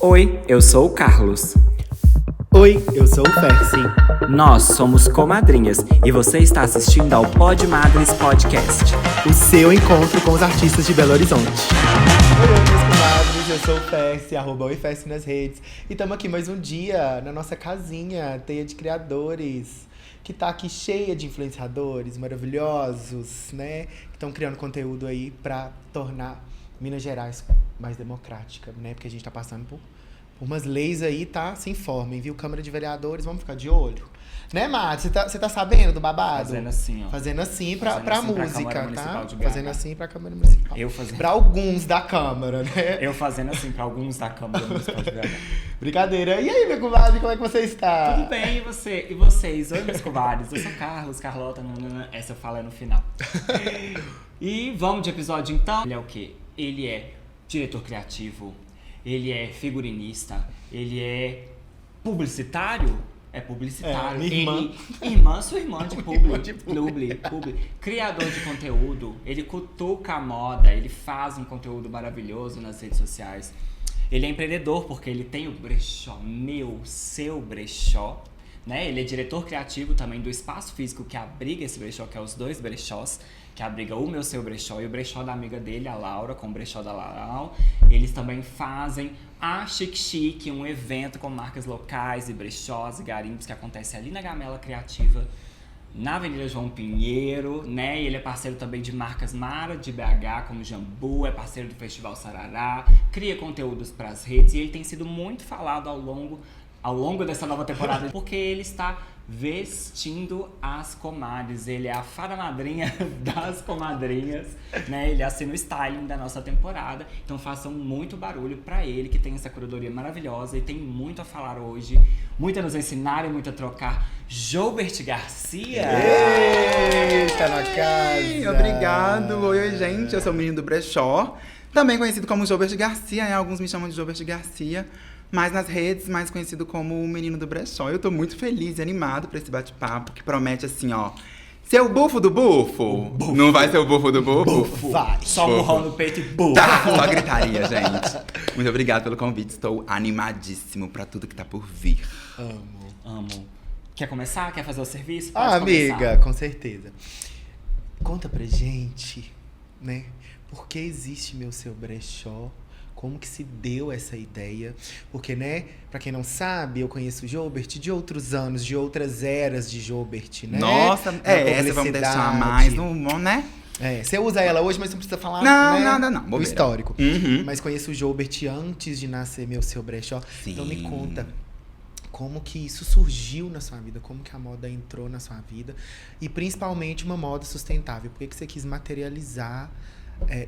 Oi, eu sou o Carlos. Oi, eu sou o Percy. Nós somos comadrinhas e você está assistindo ao Pod Madres Podcast. O seu encontro com os artistas de Belo Horizonte. Oi, meus comadres, eu sou o Percy, @oipercy nas redes. E estamos aqui mais um dia na nossa casinha, Teia de Criadores, que tá aqui cheia de influenciadores maravilhosos, né? Que estão criando conteúdo aí pra tornar Minas Gerais mais democrática, né? Porque a gente tá passando por umas leis aí, tá? Se informem, viu? Câmara de Vereadores, vamos ficar de olho. Né, Mati? Você tá sabendo do babado? Fazendo assim, ó. Fazendo assim pra assim música, tá? de Fazendo assim pra Câmara Municipal. Eu fazendo. Pra alguns da Câmara, né? Eu fazendo assim pra alguns da Câmara Municipal de BH. Brincadeira. E aí, meu comadre, como é que você está? Tudo bem, e você? E vocês? Oi, meus comadres. Eu sou Carlos, Carlota, essa eu falo no final. E vamos de episódio então. Ele é o quê? Ele é diretor criativo, ele é figurinista, ele é publicitário? É publicitário. Minha irmã. Sua irmã de publi. Criador de conteúdo. Ele cutuca a moda, ele faz um conteúdo maravilhoso nas redes sociais. Ele é empreendedor porque ele tem o brechó, seu brechó. Né? Ele é diretor criativo também do espaço físico que abriga esse brechó, que é os dois brechós, que abriga o meu seu brechó e o brechó da amiga dele, a Laura, com o brechó da Laura. Eles também fazem a Chique Chique, um evento com marcas locais e brechós e garimpos que acontece ali na Gamela Criativa, na Avenida João Pinheiro, né? E ele é parceiro também de marcas Mara de BH, como Jambu, é parceiro do Festival Sarará, cria conteúdos para as redes e ele tem sido muito falado ao longo dessa nova temporada, porque ele está vestindo as comadres. Ele é a fada madrinha das comadrinhas, né? Ele assina o styling da nossa temporada. Então façam muito barulho pra ele, que tem essa curadoria maravilhosa e tem muito a falar hoje, muito a nos ensinar e muito a trocar. Joubert Garcia! Tá na casa! Obrigado! Oi, gente, eu sou o menino do brechó, também conhecido como Joubert Garcia, né? Alguns me chamam de Joubert Garcia, mas nas redes, mais conhecido como o menino do brechó. Eu tô muito feliz e animado pra esse bate-papo, que promete assim, ó, ser o bufo do bufo. Não vai ser o bufo do bufo? Vai! Só um murrão no peito e bufo! Tá, só gritaria, gente. Muito obrigado pelo convite, estou animadíssimo pra tudo que tá por vir. Amo. Quer começar? Quer fazer o serviço? Amiga, começar. com certeza. Conta pra gente, né? Por que existe meu seu brechó? Como que se deu essa ideia? Porque, né, pra quem não sabe, eu conheço o Joubert de outros anos, de outras eras de Joubert, né? Nossa, essa vamos deixar mais no, né? Você usa ela hoje, mas não precisa falar, Não, né, nada, não. do Bobeira. histórico. Uhum. Mas conheço o Joubert antes de nascer meu seu brechó. Sim. Então me conta, como que isso surgiu na sua vida? Como que a moda entrou na sua vida? E principalmente uma moda sustentável. Por que você quis materializar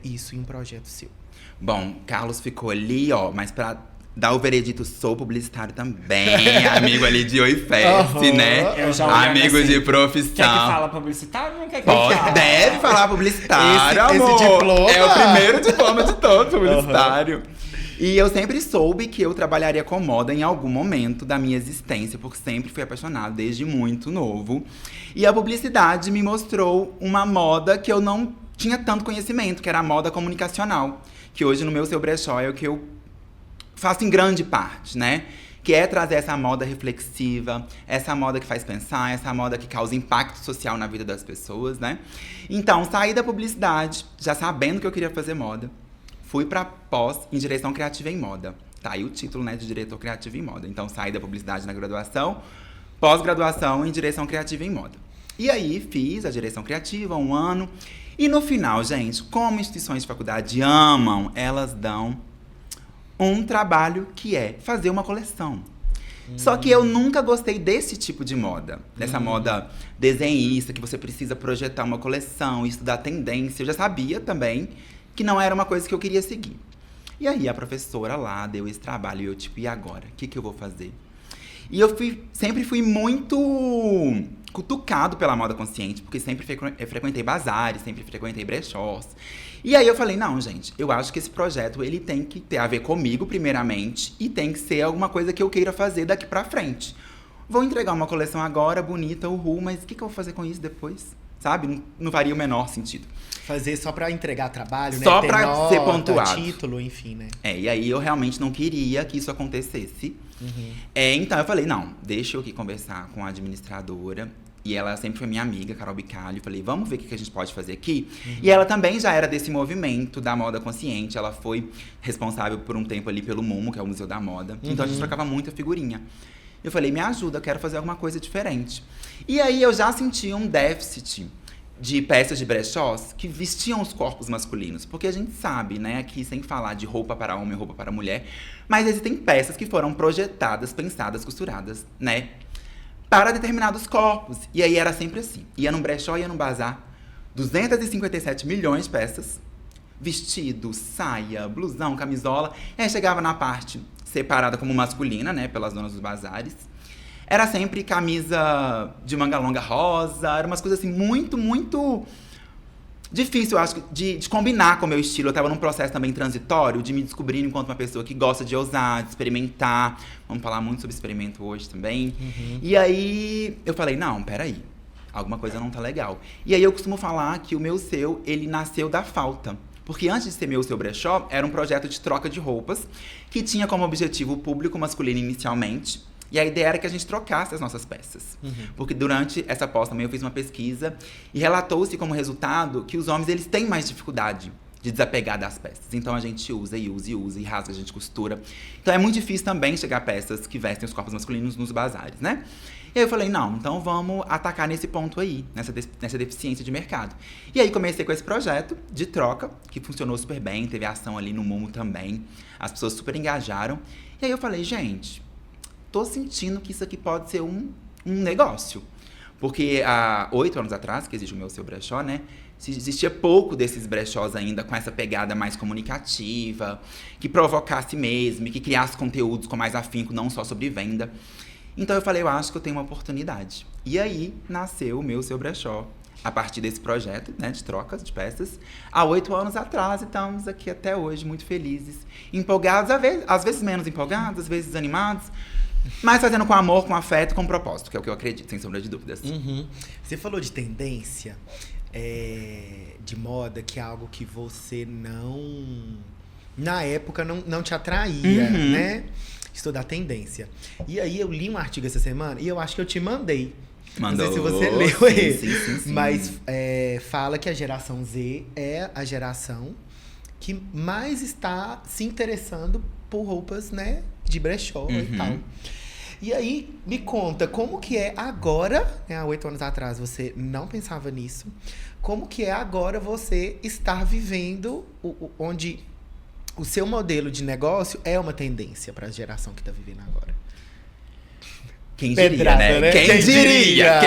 isso em um projeto seu? Bom, Carlos ficou ali, ó, mas pra dar o veredito, sou publicitário também, amigo ali de Oi Fest, né? Eu já olhando Amigo assim, de profissão. Quer que fala publicitário ou não quer que Pode, fala? deve falar publicitário, Esse amor. diploma. É o primeiro diploma de todo publicitário. E eu sempre soube que eu trabalharia com moda em algum momento da minha existência, porque sempre fui apaixonado desde muito novo. E a publicidade me mostrou uma moda que eu não tinha tanto conhecimento, que era a moda comunicacional. Que hoje no meu seu brechó é o que eu faço em grande parte, né? Que é trazer essa moda reflexiva, essa moda que faz pensar, essa moda que causa impacto social na vida das pessoas, né? Então, saí da publicidade, já sabendo que eu queria fazer moda. Fui pra pós em direção criativa em moda. Tá aí o título, né, de diretor criativo em moda. Então, saí da publicidade na graduação, pós-graduação em direção criativa em moda. E aí, fiz a direção criativa 1 ano. E no final, gente, como instituições de faculdade amam, elas dão um trabalho que é fazer uma coleção. Só que eu nunca gostei desse tipo de moda. Dessa moda desenhista, que você precisa projetar uma coleção, estudar tendência. Eu já sabia também que não era uma coisa que eu queria seguir. E aí a professora lá deu esse trabalho e eu tipo, e agora? O que eu vou fazer? E eu sempre fui muito cutucado pela moda consciente, porque sempre frequentei bazares, sempre frequentei brechós. E aí eu falei, não, gente, eu acho que esse projeto ele tem que ter a ver comigo, primeiramente, e tem que ser alguma coisa que eu queira fazer daqui pra frente. Vou entregar uma coleção agora, bonita, uhul, mas o que eu vou fazer com isso depois? sabe? Não faria o menor sentido. Fazer só pra entregar trabalho, né? Só Ter pra nota, ser pontuado. título, enfim, né? E aí eu realmente não queria que isso acontecesse. Então eu falei, não, deixa eu aqui conversar com a administradora. E ela sempre foi minha amiga, Carol Bicalho. Falei, vamos ver o que a gente pode fazer aqui. E ela também já era desse movimento da moda consciente. Ela foi responsável por um tempo ali pelo MUMO, que é o Museu da Moda. Então a gente trocava muita figurinha. Eu falei, me ajuda, eu quero fazer alguma coisa diferente. E aí eu já senti um déficit de peças de brechós que vestiam os corpos masculinos. Porque a gente sabe, né, aqui sem falar de roupa para homem, roupa para mulher, mas existem peças que foram projetadas, pensadas, costuradas, né, para determinados corpos. E aí era sempre assim. Ia num brechó, ia num bazar, 257 milhões de peças, vestido, saia, blusão, camisola. E aí chegava na parte separada como masculina, né, pelas donas dos bazares. Era sempre camisa de manga longa rosa, eram umas coisas assim muito, muito difícil, eu acho, de combinar com o meu estilo. Eu tava num processo também transitório, de me descobrir enquanto uma pessoa que gosta de ousar, de experimentar. Vamos falar muito sobre experimento hoje também. E aí eu falei, não, peraí, alguma coisa não tá legal. E aí eu costumo falar que o Meu Seu, ele nasceu da falta. Porque antes de ser Meu Seu Brechó, era um projeto de troca de roupas, que tinha como objetivo o público masculino inicialmente. E a ideia era que a gente trocasse as nossas peças. Porque durante essa pós também eu fiz uma pesquisa e relatou-se como resultado que os homens eles têm mais dificuldade de desapegar das peças. Então a gente usa e usa e usa e rasga, a gente costura. Então é muito difícil também chegar peças que vestem os corpos masculinos nos bazares, né? E aí eu falei, não, então vamos atacar nesse ponto aí, nessa deficiência de mercado. E aí comecei com esse projeto de troca, que funcionou super bem, teve ação ali no MUMO também. As pessoas super engajaram. E aí eu falei, gente, tô sentindo que isso aqui pode ser um negócio. Porque há 8 anos atrás, que existe o Meu Seu Brechó, né? Existia pouco desses brechós ainda com essa pegada mais comunicativa, que provocasse mesmo, que criasse conteúdos com mais afinco, não só sobre venda. Então eu falei, eu acho que eu tenho uma oportunidade. E aí nasceu o Meu Seu Brechó, a partir desse projeto, né, de trocas de peças, há 8 anos atrás, e estamos aqui até hoje muito felizes, empolgados, às vezes menos empolgados, às vezes desanimados, mas fazendo com amor, com afeto, com propósito, que é o que eu acredito, sem sombra de dúvidas. Você falou de tendência de moda, que é algo que você na época não te atraía, né? Estudar tendência. E aí eu li um artigo essa semana e eu acho que eu te mandei. Mandou. Não sei se você leu ele. Sim. Mas fala que a geração Z é a geração que mais está se interessando por roupas, né, de brechó e tal. E aí, me conta, como que é agora, né, há 8 anos atrás você não pensava nisso, como que é agora você estar vivendo onde o seu modelo de negócio é uma tendência para a geração que está vivendo agora? Quem diria, Pedrada, né? Quem diria?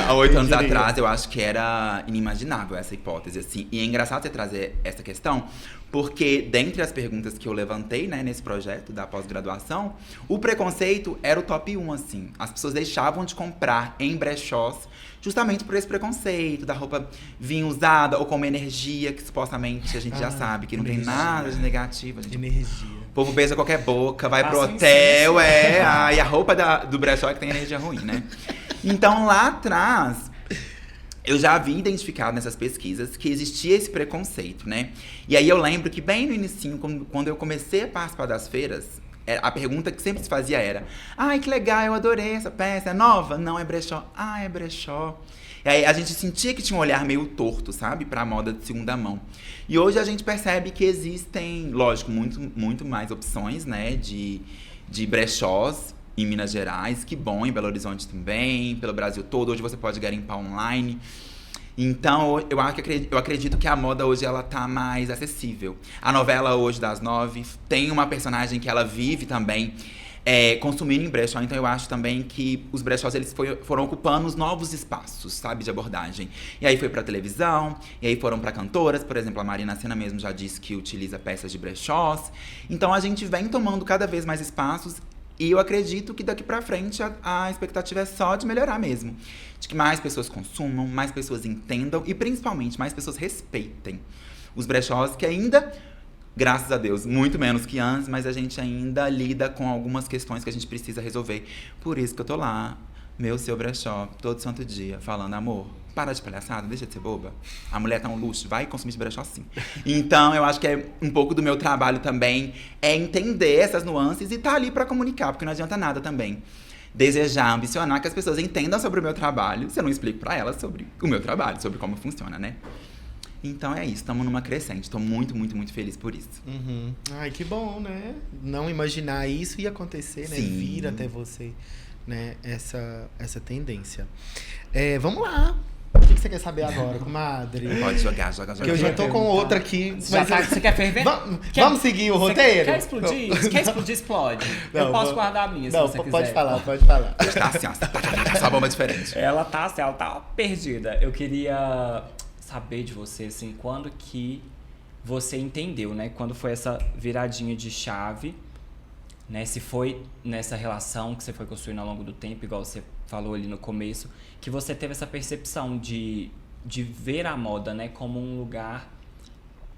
Há 8 anos diria? atrás, eu acho que era inimaginável essa hipótese, assim. E é engraçado você trazer essa questão, porque dentre as perguntas que eu levantei, né, nesse projeto da pós-graduação, o preconceito era o top 1, assim. As pessoas deixavam de comprar em brechós justamente por esse preconceito da roupa vir usada ou com uma energia que supostamente a gente já sabe que não tem nada de negativo. De energia. O povo beija qualquer boca, vai pro Passa hotel, e a roupa do brechó é que tem energia ruim, né? Então, lá atrás, eu já havia identificado nessas pesquisas que existia esse preconceito, né? E aí eu lembro que bem no inicinho, quando eu comecei a participar das feiras, a pergunta que sempre se fazia era: ai, que legal, eu adorei essa peça, é nova? Não, é brechó. Ah, é brechó. E aí a gente sentia que tinha um olhar meio torto, sabe? Pra moda de segunda mão. E hoje a gente percebe que existem, lógico, muito mais opções, né? De brechós em Minas Gerais. Que bom, em Belo Horizonte também, pelo Brasil todo. Hoje você pode garimpar online. Então, eu acredito que a moda hoje ela tá mais acessível. A novela hoje das 9 tem uma personagem que ela vive também consumindo em brechó. Então eu acho também que os brechós eles foram ocupando os novos espaços, sabe, de abordagem. E aí foi pra televisão, e aí foram pra cantoras. Por exemplo, a Marina Sena mesmo já disse que utiliza peças de brechós. Então a gente vem tomando cada vez mais espaços. E eu acredito que daqui pra frente a expectativa é só de melhorar mesmo. De que mais pessoas consumam, mais pessoas entendam e principalmente mais pessoas respeitem os brechós, que ainda, graças a Deus, muito menos que antes, mas a gente ainda lida com algumas questões que a gente precisa resolver. Por isso que eu tô lá Meu seu brechó, todo santo dia, falando, amor, para de palhaçada, deixa de ser boba. A mulher tá um luxo, vai consumir de brechó sim. Então, eu acho que é um pouco do meu trabalho também, é entender essas nuances e tá ali pra comunicar, porque não adianta nada também. Desejar, ambicionar que as pessoas entendam sobre o meu trabalho, se eu não explico pra elas sobre o meu trabalho, sobre como funciona, né? Então é isso, estamos numa crescente. Tô muito, muito, muito feliz por isso. Ai, que bom, né? Não imaginar isso ia acontecer, né? Sim. Vir até você, né? Essa tendência. Vamos lá. O que você quer saber agora, comadre? Pode jogar. Porque eu já tô com outra aqui. Você quer ferver? Vamos seguir o roteiro? Quer explodir? Quer explodir, explode. Eu posso guardar a minha, se você quiser. Pode falar. Tá assim, ó, só bomba diferente. Ela tá perdida. Eu queria saber de você, assim, quando que você entendeu, né? Quando foi essa viradinha de chave, né? Se foi nessa relação que você foi construindo ao longo do tempo, igual você falou ali no começo, que você teve essa percepção de ver a moda, né, como um lugar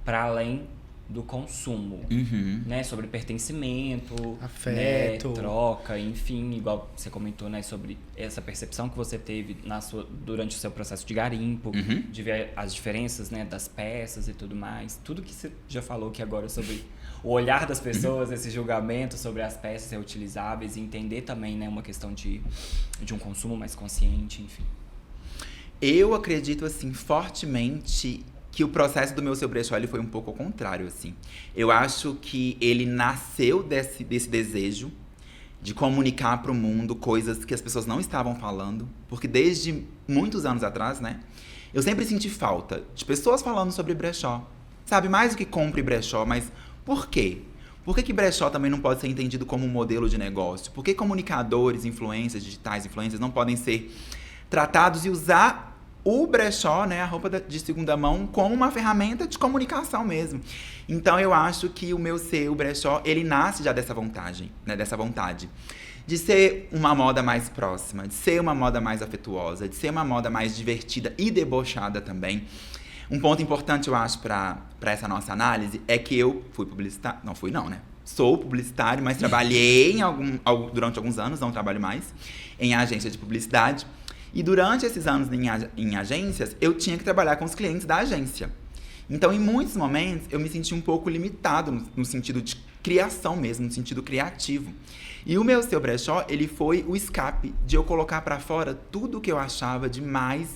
para além do consumo, né, sobre pertencimento, afeto, né, troca, enfim, igual você comentou, né, sobre essa percepção que você teve durante o seu processo de garimpo, de ver as diferenças, né, das peças e tudo mais, tudo que você já falou aqui agora sobre o olhar das pessoas, esse julgamento sobre as peças reutilizáveis e entender também, né, uma questão de um consumo mais consciente, enfim. Eu acredito, assim, fortemente que o processo do meu seu brechó ele foi um pouco ao contrário, assim. Eu acho que ele nasceu desse desejo de comunicar para o mundo coisas que as pessoas não estavam falando, porque desde muitos anos atrás, né, eu sempre senti falta de pessoas falando sobre brechó. Sabe, mais do que compre brechó, mas por quê? Por que brechó também não pode ser entendido como um modelo de negócio? Por que comunicadores, influencers, digitais, influencers não podem ser tratados e usar o brechó, né, a roupa de segunda mão, como uma ferramenta de comunicação mesmo? Então eu acho que o meu ser, o brechó, ele nasce já dessa vontade, né, dessa vontade de ser uma moda mais próxima, de ser uma moda mais afetuosa, de ser uma moda mais divertida e debochada também. Um ponto importante, eu acho, para essa nossa análise é que eu fui publicitário. Não fui, não, né? Sou publicitário, mas trabalhei durante alguns anos, não trabalho mais, em agência de publicidade. E durante esses anos em agências, eu tinha que trabalhar com os clientes da agência. Então, em muitos momentos, eu me senti um pouco limitado no sentido de criação mesmo, no sentido criativo. E o meu seu brechó, ele foi o escape de eu colocar para fora tudo o que eu achava de mais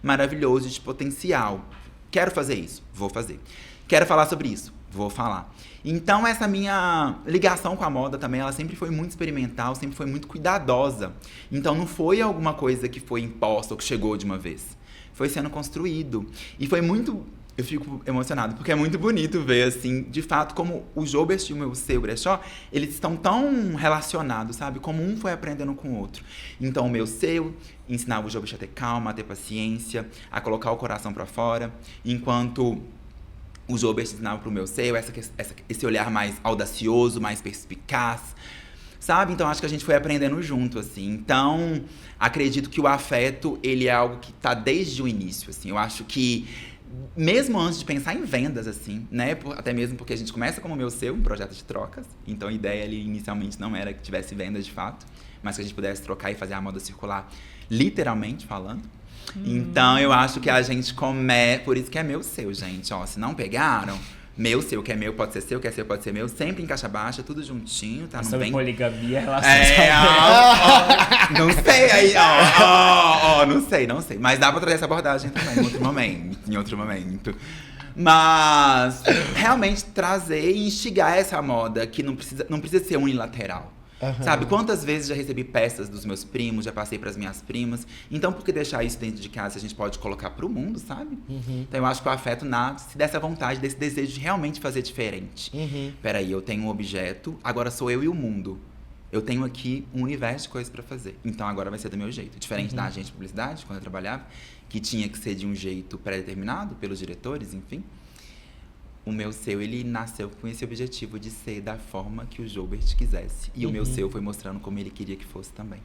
maravilhoso, de potencial. Quero fazer isso? Vou fazer. Quero falar sobre isso? Vou falar. Então, essa minha ligação com a moda também, ela sempre foi muito experimental, sempre foi muito cuidadosa. Então, não foi alguma coisa que foi imposta ou que chegou de uma vez. Foi sendo construído. E foi muito... Eu fico emocionado, porque é muito bonito ver, assim, de fato, como o Joubert e o meu seu brechó, eles estão tão relacionados, sabe? Como um foi aprendendo com o outro. Então, o meu seu ensinava o Joubert a ter calma, a ter paciência, a colocar o coração pra fora, enquanto o Joubert ensinava pro meu seu esse olhar mais audacioso, mais perspicaz, sabe? Então, acho que a gente foi aprendendo junto, assim. Então, acredito que o afeto, ele é algo que tá desde o início, assim. Eu acho que mesmo antes de pensar em vendas, assim, né? Até mesmo porque a gente começa como o meu seu, um projeto de trocas. Então a ideia ali inicialmente não era que tivesse vendas de fato, mas que a gente pudesse trocar e fazer a moda circular, literalmente falando. Então eu acho que a gente por isso que é meu seu, gente. Ó, se não pegaram, meu seu, que é meu, pode ser seu, que é seu, pode ser meu, sempre em caixa baixa, tudo juntinho, tá? Não sobre vem... poligamia, relação. Não sei aí, não sei. Mas dá pra trazer essa abordagem também, em outro momento. Mas realmente trazer e instigar essa moda que não precisa ser unilateral. Sabe, quantas vezes já recebi peças dos meus primos, já passei pras minhas primas. Então, por que deixar isso dentro de casa? A gente pode colocar pro mundo, sabe? Então, eu acho que o afeto nasce dessa vontade, desse desejo de realmente fazer diferente. Peraí, eu tenho um objeto, agora sou eu e o mundo. Eu tenho aqui um universo de coisas pra fazer. Então, agora vai ser do meu jeito. Diferente da agência de publicidade, quando eu trabalhava, que tinha que ser de um jeito pré-determinado pelos diretores, enfim. O meu seu, ele nasceu com esse objetivo de ser da forma que o Joubert quisesse. E o meu seu foi mostrando como ele queria que fosse também.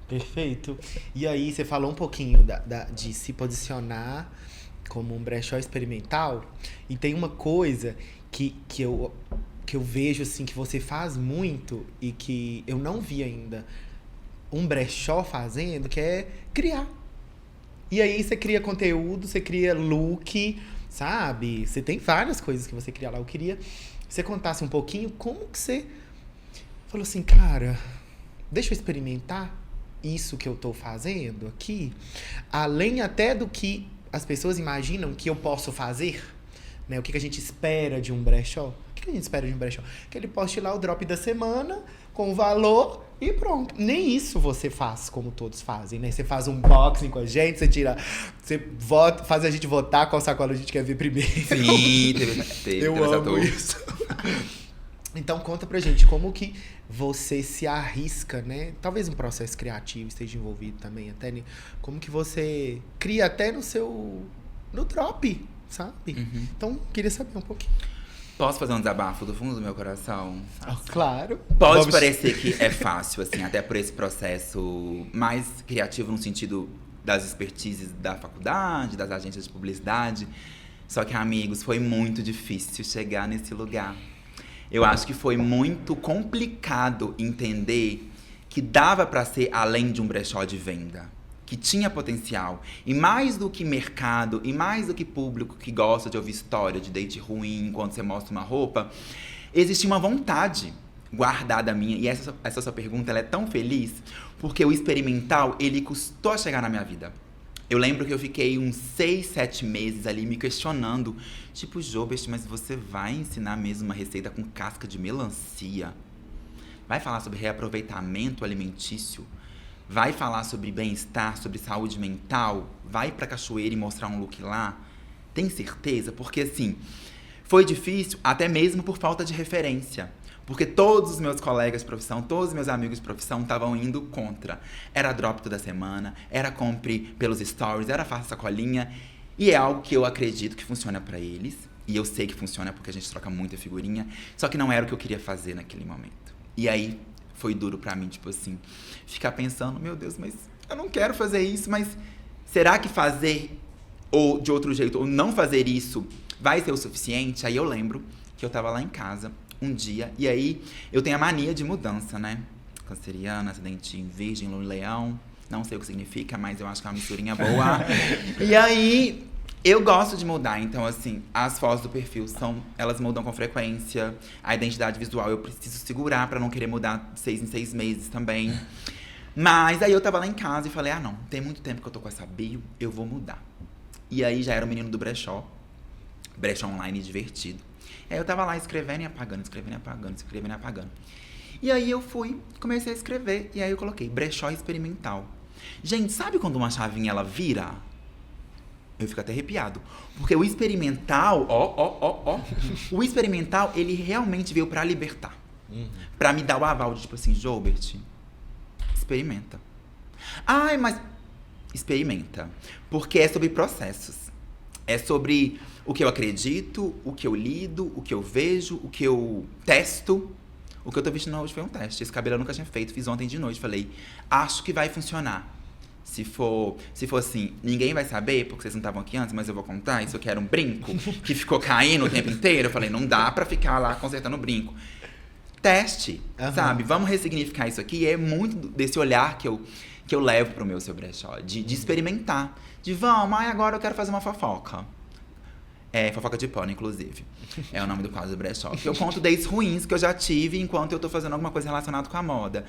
Perfeito. E aí, você falou um pouquinho de se posicionar como um brechó experimental. E tem uma coisa que eu vejo, assim, que você faz muito e que eu não vi ainda um brechó fazendo, que é criar. E aí você cria conteúdo, você cria look, sabe? Você tem várias coisas que você cria lá. Eu queria que você contasse um pouquinho como que você falou assim, cara, deixa eu experimentar isso que eu tô fazendo aqui, além até do que as pessoas imaginam que eu posso fazer, né? O que a gente espera de um brechó? O que a gente espera de um brechó? Que ele poste lá o drop da semana, com o valor e pronto. Nem isso você faz como todos fazem, né? Você faz um unboxing com a gente, você vota, faz a gente votar qual sacola a gente quer ver primeiro. Sim, teve Eu essa amo tour. isso. Então conta pra gente como que você se arrisca, né? Talvez um processo criativo esteja envolvido também, até como que você cria até no drop, sabe? Uhum. Então queria saber um pouquinho. Posso fazer um desabafo do fundo do meu coração? Claro. Pode parecer que é fácil, assim, até por esse processo mais criativo no sentido das expertises da faculdade, das agências de publicidade. Só que, amigos, foi muito difícil chegar nesse lugar. Eu acho que foi muito complicado entender que dava para ser além de um brechó de venda, que tinha potencial. E mais do que mercado, e mais do que público que gosta de ouvir história de date ruim enquanto você mostra uma roupa, existia uma vontade guardada minha. E essa sua pergunta, ela é tão feliz, porque o experimental, ele custou a chegar na minha vida. Eu lembro que eu fiquei uns 6, 7 meses ali me questionando. Tipo, Jobert, mas você vai ensinar mesmo uma receita com casca de melancia? Vai falar sobre reaproveitamento alimentício? Vai falar sobre bem-estar, sobre saúde mental? Vai pra cachoeira e mostrar um look lá? Tem certeza? Porque, assim, foi difícil até mesmo por falta de referência. Porque todos os meus colegas de profissão, todos os meus amigos de profissão estavam indo contra. Era drop toda semana, era compre pelos stories, era faça sacolinha. E é algo que eu acredito que funciona pra eles. E eu sei que funciona porque a gente troca muita figurinha. Só que não era o que eu queria fazer naquele momento. E aí foi duro pra mim, tipo assim, ficar pensando, meu Deus, mas eu não quero fazer isso, mas será que fazer ou de outro jeito, ou não fazer isso vai ser o suficiente? Aí eu lembro que eu tava lá em casa um dia, e aí eu tenho a mania de mudança, né? Canceriana, acidente em virgem, leão, não sei o que significa, mas eu acho que é uma misturinha boa. E aí eu gosto de mudar, então assim, as fotos do perfil elas mudam com frequência, a identidade visual eu preciso segurar pra não querer mudar de 6 em 6 meses também. Mas aí eu tava lá em casa e falei, não, tem muito tempo que eu tô com essa bio, eu vou mudar. E aí já era o menino do brechó online divertido. Aí eu tava lá escrevendo e apagando, escrevendo e apagando, escrevendo e apagando. E aí eu comecei a escrever, e aí eu coloquei brechó experimental. Gente, sabe quando uma chavinha ela vira? Eu fico até arrepiado. Porque o experimental, o experimental, ele realmente veio pra libertar. Pra me dar o aval de tipo assim, Jobert, experimenta. Ai, mas experimenta. Porque é sobre processos. É sobre o que eu acredito, o que eu lido, o que eu vejo, o que eu testo. O que eu tô vestindo hoje foi um teste. Esse cabelo eu nunca tinha feito, fiz ontem de noite. Falei, acho que vai funcionar. Se for assim, ninguém vai saber, porque vocês não estavam aqui antes, mas eu vou contar. Isso aqui era um brinco que ficou caindo o tempo inteiro. Eu falei, não dá pra ficar lá consertando o brinco. Teste, sabe? Vamos ressignificar isso aqui. É muito desse olhar que eu levo pro meu Seu Brechó. De experimentar. De vamos, agora eu quero fazer uma fofoca. É, fofoca de pano, inclusive. É o nome do quadro do brechó. Que eu conto dates ruins que eu já tive enquanto eu tô fazendo alguma coisa relacionada com a moda.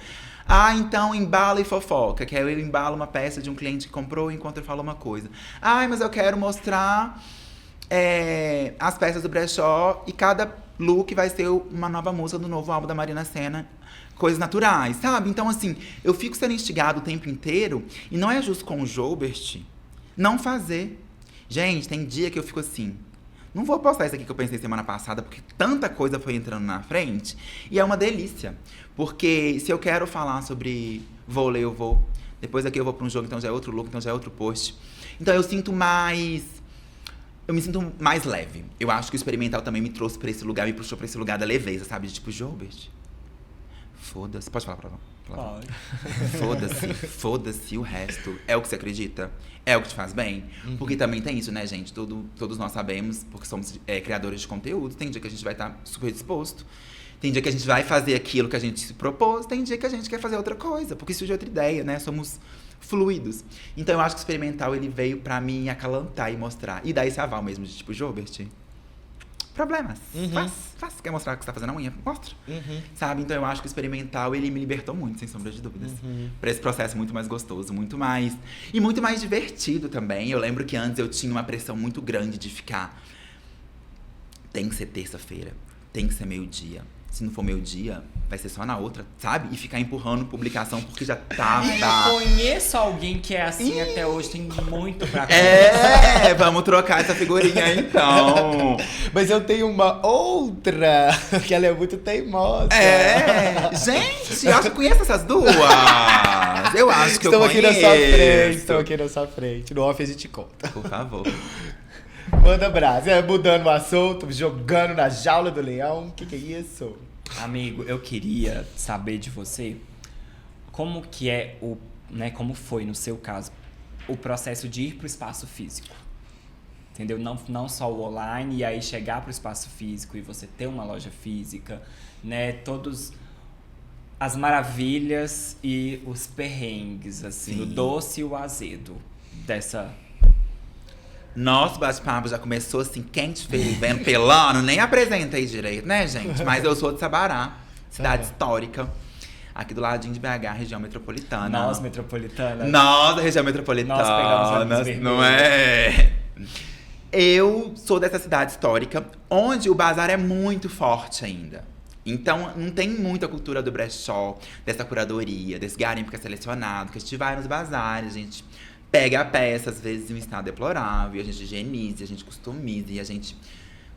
Então embala e fofoca. Que aí eu embalo uma peça de um cliente que comprou enquanto eu falo uma coisa. Mas eu quero mostrar as peças do brechó e cada look vai ser uma nova música do novo álbum da Marina Sena. Coisas naturais, sabe? Então, assim, eu fico sendo instigado o tempo inteiro e não é justo com o Jobert não fazer. Gente, tem dia que eu fico assim, não vou postar isso aqui que eu pensei semana passada, porque tanta coisa foi entrando na frente. E é uma delícia. Porque se eu quero falar sobre vôlei, eu vou. Depois daqui eu vou pra um jogo, então já é outro look, então já é outro post. Então eu me sinto mais leve. Eu acho que o experimental também me trouxe pra esse lugar, me puxou pra esse lugar da leveza, sabe? De tipo, Jobert, foda-se. Pode falar pra lá? Pode. Foda-se o resto. É o que você acredita? É o que te faz bem? Porque também tem isso, né, gente? Todos nós sabemos, porque somos criadores de conteúdo, tem dia que a gente vai estar super disposto. Tem dia que a gente vai fazer aquilo que a gente se propôs, tem dia que a gente quer fazer outra coisa, porque surge outra ideia, né? Somos fluidos. Então eu acho que o experimental, ele veio pra mim acalantar e mostrar. E dar esse aval mesmo de tipo, Jobert, problemas. Faz. Quer mostrar o que você tá fazendo na unha? Mostra. Sabe? Então eu acho que o experimental, ele me libertou muito, sem sombra de dúvidas. Pra esse processo muito mais gostoso, muito mais... E muito mais divertido também. Eu lembro que antes eu tinha uma pressão muito grande de ficar... Tem que ser terça-feira. Tem que ser meio-dia. Se não for meio-dia, vai ser só na outra, sabe? E ficar empurrando publicação porque já tava. Eu conheço alguém que é assim até hoje, tem muito pra conversar. Vamos trocar essa figurinha então. Mas eu tenho uma outra, que ela é muito teimosa. Gente, eu acho que eu conheço essas duas. Eu acho que Estão eu aqui conheço. na sua frente, estão aqui na sua frente. No off a gente conta. Por favor. Manda brasa. Mudando o assunto, jogando na jaula do leão. O que é isso? Amigo, eu queria saber de você como que é como foi no seu caso o processo de ir pro espaço físico. Entendeu? Não só o online e aí chegar pro espaço físico e você ter uma loja física, né? Todos as maravilhas e os perrengues, assim, o doce e o azedo dessa... Nosso bate-papo já começou assim, quente, fervendo, pelando. Nem apresentei direito, né, gente? Mas eu sou de Sabará, cidade histórica. Aqui do ladinho de BH, região metropolitana. Nós, metropolitana. Nós, da região metropolitana. Nós pegamos ônibus vermelho. Não é? Eu sou dessa cidade histórica, onde o bazar é muito forte ainda. Então, não tem muita cultura do brechó, dessa curadoria, desse garimpo que é selecionado, que a gente vai nos bazares, a gente pega a peça, às vezes, em um estado deplorável, a gente higieniza, a gente customiza e a gente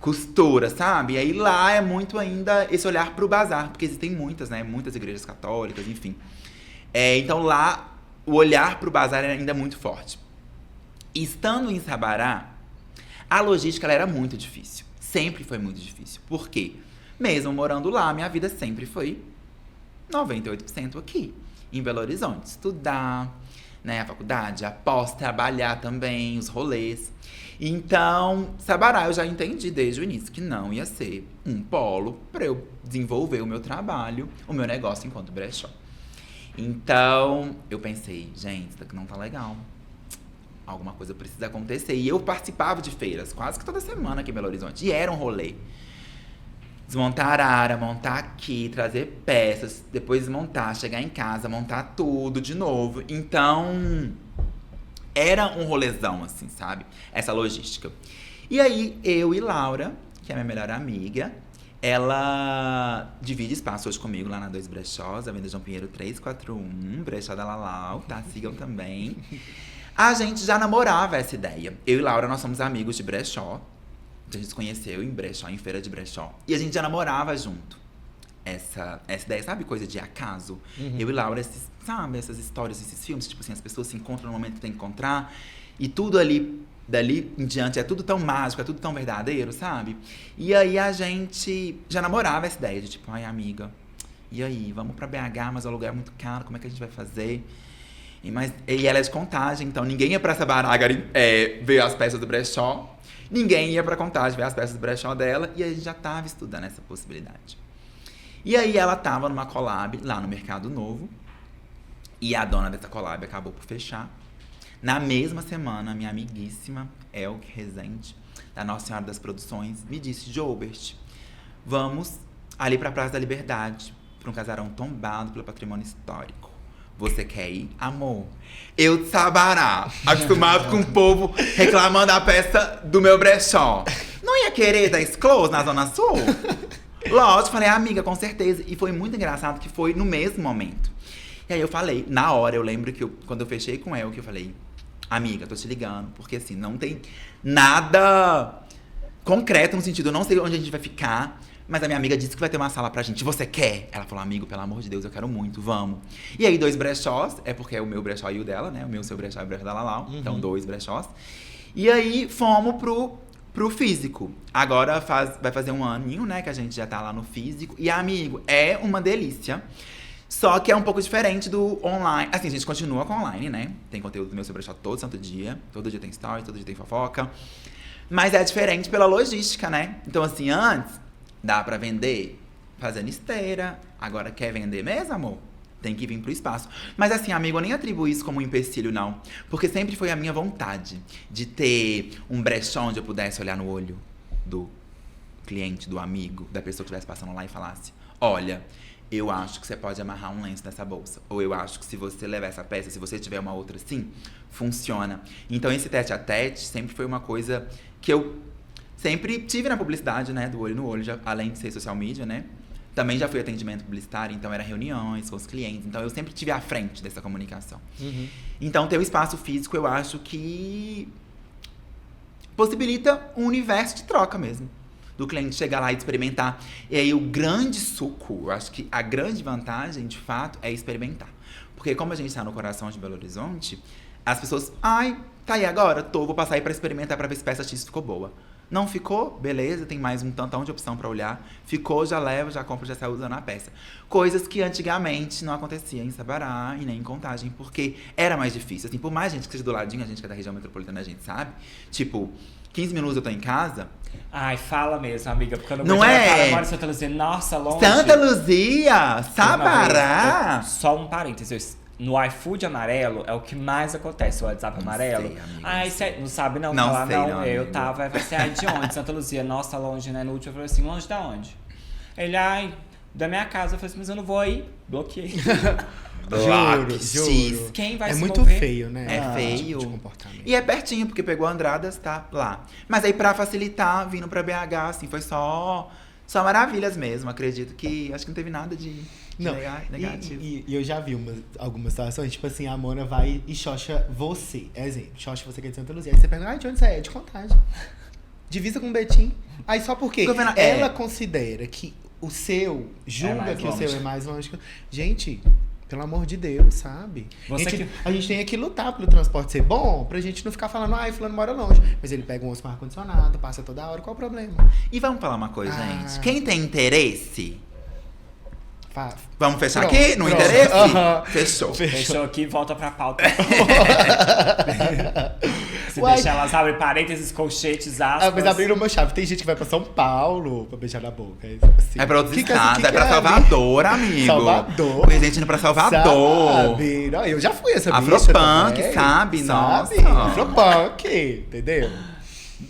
costura, sabe? E aí lá é muito ainda esse olhar pro bazar, porque existem muitas, né? Muitas igrejas católicas, enfim. Então lá, o olhar pro bazar é ainda muito forte. E estando em Sabará, a logística ela era muito difícil. Sempre foi muito difícil. Por quê? Mesmo morando lá, minha vida sempre foi 98% aqui, em Belo Horizonte. Estudar, né, a faculdade, após trabalhar também, os rolês. Então, Sabará eu já entendi desde o início que não ia ser um polo para eu desenvolver o meu trabalho, o meu negócio enquanto brechó. Então, eu pensei, gente, isso daqui não tá legal. Alguma coisa precisa acontecer. E eu participava de feiras quase que toda semana aqui em Belo Horizonte. E era um rolê. Desmontar arara, montar aqui, trazer peças, depois desmontar, chegar em casa, montar tudo de novo. Então, era um rolezão, assim, sabe? Essa logística. E aí, eu e Laura, que é minha melhor amiga, ela divide espaço hoje comigo lá na 2 Brechós, Avenida João Pinheiro 341, Brechó da Lalau, tá? Sigam também. A gente já namorava essa ideia. Eu e Laura, nós somos amigos de brechó. A gente se conheceu em brechó, em feira de brechó. E a gente já namorava junto. Essa ideia, sabe coisa de acaso? Eu e Laura, sabe essas histórias, esses filmes? Tipo assim, as pessoas se encontram no momento que tem que encontrar. E tudo ali, dali em diante, é tudo tão mágico, é tudo tão verdadeiro, sabe? E aí a gente já namorava essa ideia de tipo, ai amiga, e aí, vamos pra BH, mas o aluguel é muito caro, como é que a gente vai fazer? E ela é de Contagem, então ninguém ia pra Sabará ver as peças do brechó. Ninguém ia pra Contagem ver as peças do brechó dela. E a gente já tava estudando essa possibilidade. E aí ela tava numa collab lá no Mercado Novo. E a dona dessa collab acabou por fechar. Na mesma semana, minha amiguíssima, Elke Rezende, da Nossa Senhora das Produções, me disse, Jobert, vamos ali pra Praça da Liberdade, pra um casarão tombado pelo patrimônio histórico. Você quer ir? Amor, eu de Sabará, acostumado com o povo reclamando a peça do meu brechó. Não ia querer dar close na Zona Sul? Lógico, falei, amiga, com certeza. E foi muito engraçado que foi no mesmo momento. E aí eu falei, na hora, eu lembro que quando eu fechei com ela, que eu falei, amiga, tô te ligando, porque assim, não tem nada concreto no sentido, eu não sei onde a gente vai ficar. Mas a minha amiga disse que vai ter uma sala pra gente. Você quer? Ela falou, amigo, pelo amor de Deus, eu quero muito, vamos. E aí, 2 brechós, é porque é o meu brechó e o dela, né? O meu, seu brechó e o brechó da Lalau. Então, 2 brechós. E aí, fomos pro físico. Agora vai fazer um aninho, né? Que a gente já tá lá no físico. E, amigo, é uma delícia. Só que é um pouco diferente do online. Assim, a gente continua com online, né? Tem conteúdo do meu seu brechó todo santo dia. Todo dia tem story, todo dia tem fofoca. Mas é diferente pela logística, né? Então, assim, antes... Dá pra vender fazendo esteira. Agora quer vender mesmo, amor? Tem que vir pro espaço. Mas assim, amigo, eu nem atribuo isso como um empecilho, não. Porque sempre foi a minha vontade de ter um brechó onde eu pudesse olhar no olho do cliente, do amigo, da pessoa que estivesse passando lá e falasse: olha, eu acho que você pode amarrar um lenço nessa bolsa. Ou eu acho que se você levar essa peça, se você tiver uma outra assim, funciona. Então esse tete a tete sempre foi uma coisa que eu sempre tive na publicidade, né? Do olho no olho, já, além de ser social media, né? Também já fui atendimento publicitário, então era reuniões com os clientes. Então eu sempre tive à frente dessa comunicação. Então ter o espaço físico, eu acho que possibilita um universo de troca mesmo. Do cliente chegar lá e experimentar. E aí o grande suco, eu acho que a grande vantagem, de fato, é experimentar. Porque como a gente está no coração de Belo Horizonte, as pessoas, ai, tá aí agora, vou passar aí pra experimentar pra ver se peça X ficou boa. Não ficou? Beleza, tem mais um tantão de opção pra olhar. Ficou, já leva, já compra, já sai usando a peça. Coisas que antigamente não acontecia em Sabará e nem em Contagem, porque era mais difícil. Assim, por mais gente que seja do ladinho, a gente que é da região metropolitana, a gente sabe. Tipo, 15 minutos eu tô em casa. Ai, fala mesmo, amiga, porque eu não é? Agora Santa Luzia, nossa, longe. Santa Luzia, Sabará. Só um parênteses. No iFood amarelo é o que mais acontece, o WhatsApp amarelo. Sei, amiga, Ai, cê não sabe não? Não Falar, sei, não, eu amigo. tava, vai ser de onde? Santa Luzia, nossa, longe, né? No último eu falei assim, longe da onde? Ele, ai, da minha casa. Eu falei assim, mas eu não vou aí. Bloqueei. Juro. Quem vai É se muito mover? feio, né? É esse feio. tipo de comportamento. E é pertinho, porque pegou Andradas, tá lá. Mas aí pra facilitar, vindo pra BH, assim, foi só maravilhas mesmo. Acredito que, acho que não teve nada de Não, negativo. e eu já vi algumas situações, tipo assim, a Mona vai e xoxa você. Exemplo, xoxa você que é de Santa Luzia. Aí você pergunta, de onde você é? De Contagem. Divisa com o Betim. Aí só porque ela considera que o seu, julga que o seu é mais longe. Gente, pelo amor de Deus, sabe? A gente tem que lutar pelo transporte ser bom, pra gente não ficar falando, ai, fulano mora longe. Mas ele pega um osso com ar-condicionado, passa toda hora, qual o problema? E vamos falar uma coisa, gente. Quem tem interesse... Vamos fechar Pronto, aqui? No pronto. interesse? Fechou. Fechou aqui e volta pra pauta. Se Uai. deixar elas abrem parênteses, colchetes, aspas. Mas abriram uma chave. Tem gente que vai pra São Paulo pra beijar na boca. Assim. É pra outros Que estados, que é pra é, Salvador, amigo. Salvador. Tem gente indo pra Salvador. Sabe? Não, eu já fui essa bicha Afropunk, também. sabe? Nossa. Afropunk, entendeu?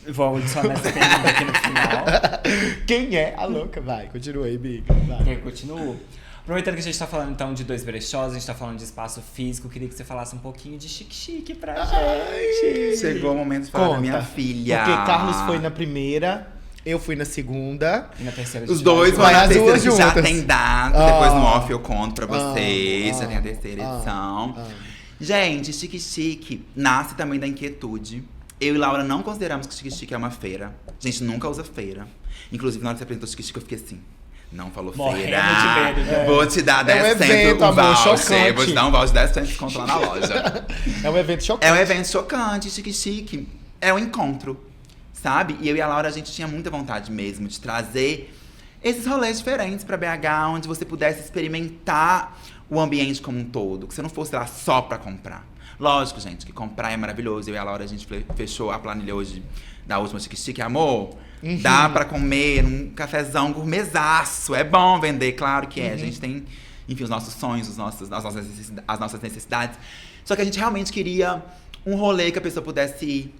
Vou adicionar essa pergunta aqui no final. Quem é a louca? Vai, continua aí, Bica. Vai. Eu continuo. Aproveitando que a gente tá falando então de dois brechós, a gente tá falando de espaço físico, queria que você falasse um pouquinho de chique-chique pra gente. Chegou o momento de falar da minha filha. Porque Carlos foi na primeira, eu fui na segunda. E na terceira a Os gente dois vai vão na as terceira, duas que já juntas. tem dado. Depois no off eu conto pra vocês. Já tem a terceira edição. Gente, chique-chique nasce também da inquietude. Eu e Laura não consideramos que chique-chique é uma feira. A gente nunca usa feira. Inclusive, na hora que você apresentou chique-chique, eu fiquei assim... Não falou morrendo feira. de medo. Vou te dar 10 evento, centos, amor, voucher. chocante. Vou te dar um voucher de 10 centos de desconto lá na loja. É um evento chocante. É um evento chocante, chique-chique. É um encontro, sabe? E eu e a Laura, a gente tinha muita vontade mesmo de trazer esses rolês diferentes pra BH, onde você pudesse experimentar o ambiente como um todo. Que você não fosse lá só pra comprar. Lógico, gente, que comprar é maravilhoso. Eu e a Laura, a gente fechou a planilha hoje da última chique-chique. Amor, dá pra comer um cafezão gourmetaço. É bom vender, claro que é. A gente tem, enfim, os nossos sonhos, as nossas necessidades. Só que a gente realmente queria um rolê que a pessoa pudesse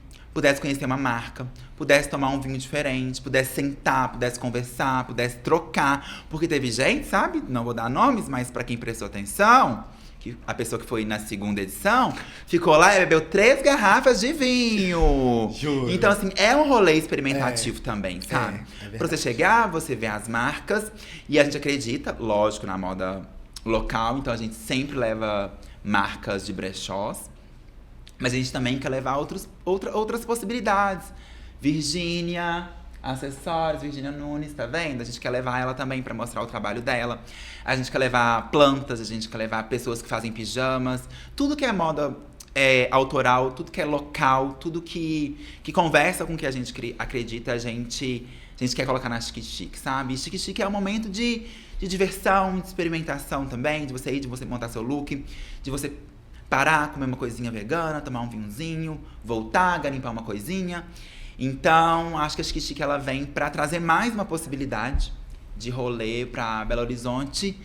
conhecer uma marca, pudesse tomar um vinho diferente, pudesse sentar, pudesse conversar, pudesse trocar. Porque teve gente, sabe? Não vou dar nomes, mas pra quem prestou atenção... A pessoa que foi na segunda edição ficou lá e bebeu 3 garrafas de vinho. Juro. Então, assim, é um rolê experimentativo também, sabe? verdade. Pra você chegar, você vê as marcas. E a gente acredita, lógico, na moda local. Então, a gente sempre leva marcas de brechós. Mas a gente também quer levar outras possibilidades. Virgínia... acessórios, Virgínia Nunes, tá vendo? A gente quer levar ela também pra mostrar o trabalho dela. A gente quer levar plantas, a gente quer levar pessoas que fazem pijamas. Tudo que é moda autoral, tudo que é local, tudo que conversa com o que a gente acredita, a gente quer colocar na chique-chique, sabe? Chique-chique é um momento de diversão, de experimentação também, de você ir, de você montar seu look, de você parar, comer uma coisinha vegana, tomar um vinhozinho, voltar, garimpar uma coisinha. Então, acho que a chique-chique ela vem pra trazer mais uma possibilidade de rolê pra Belo Horizonte.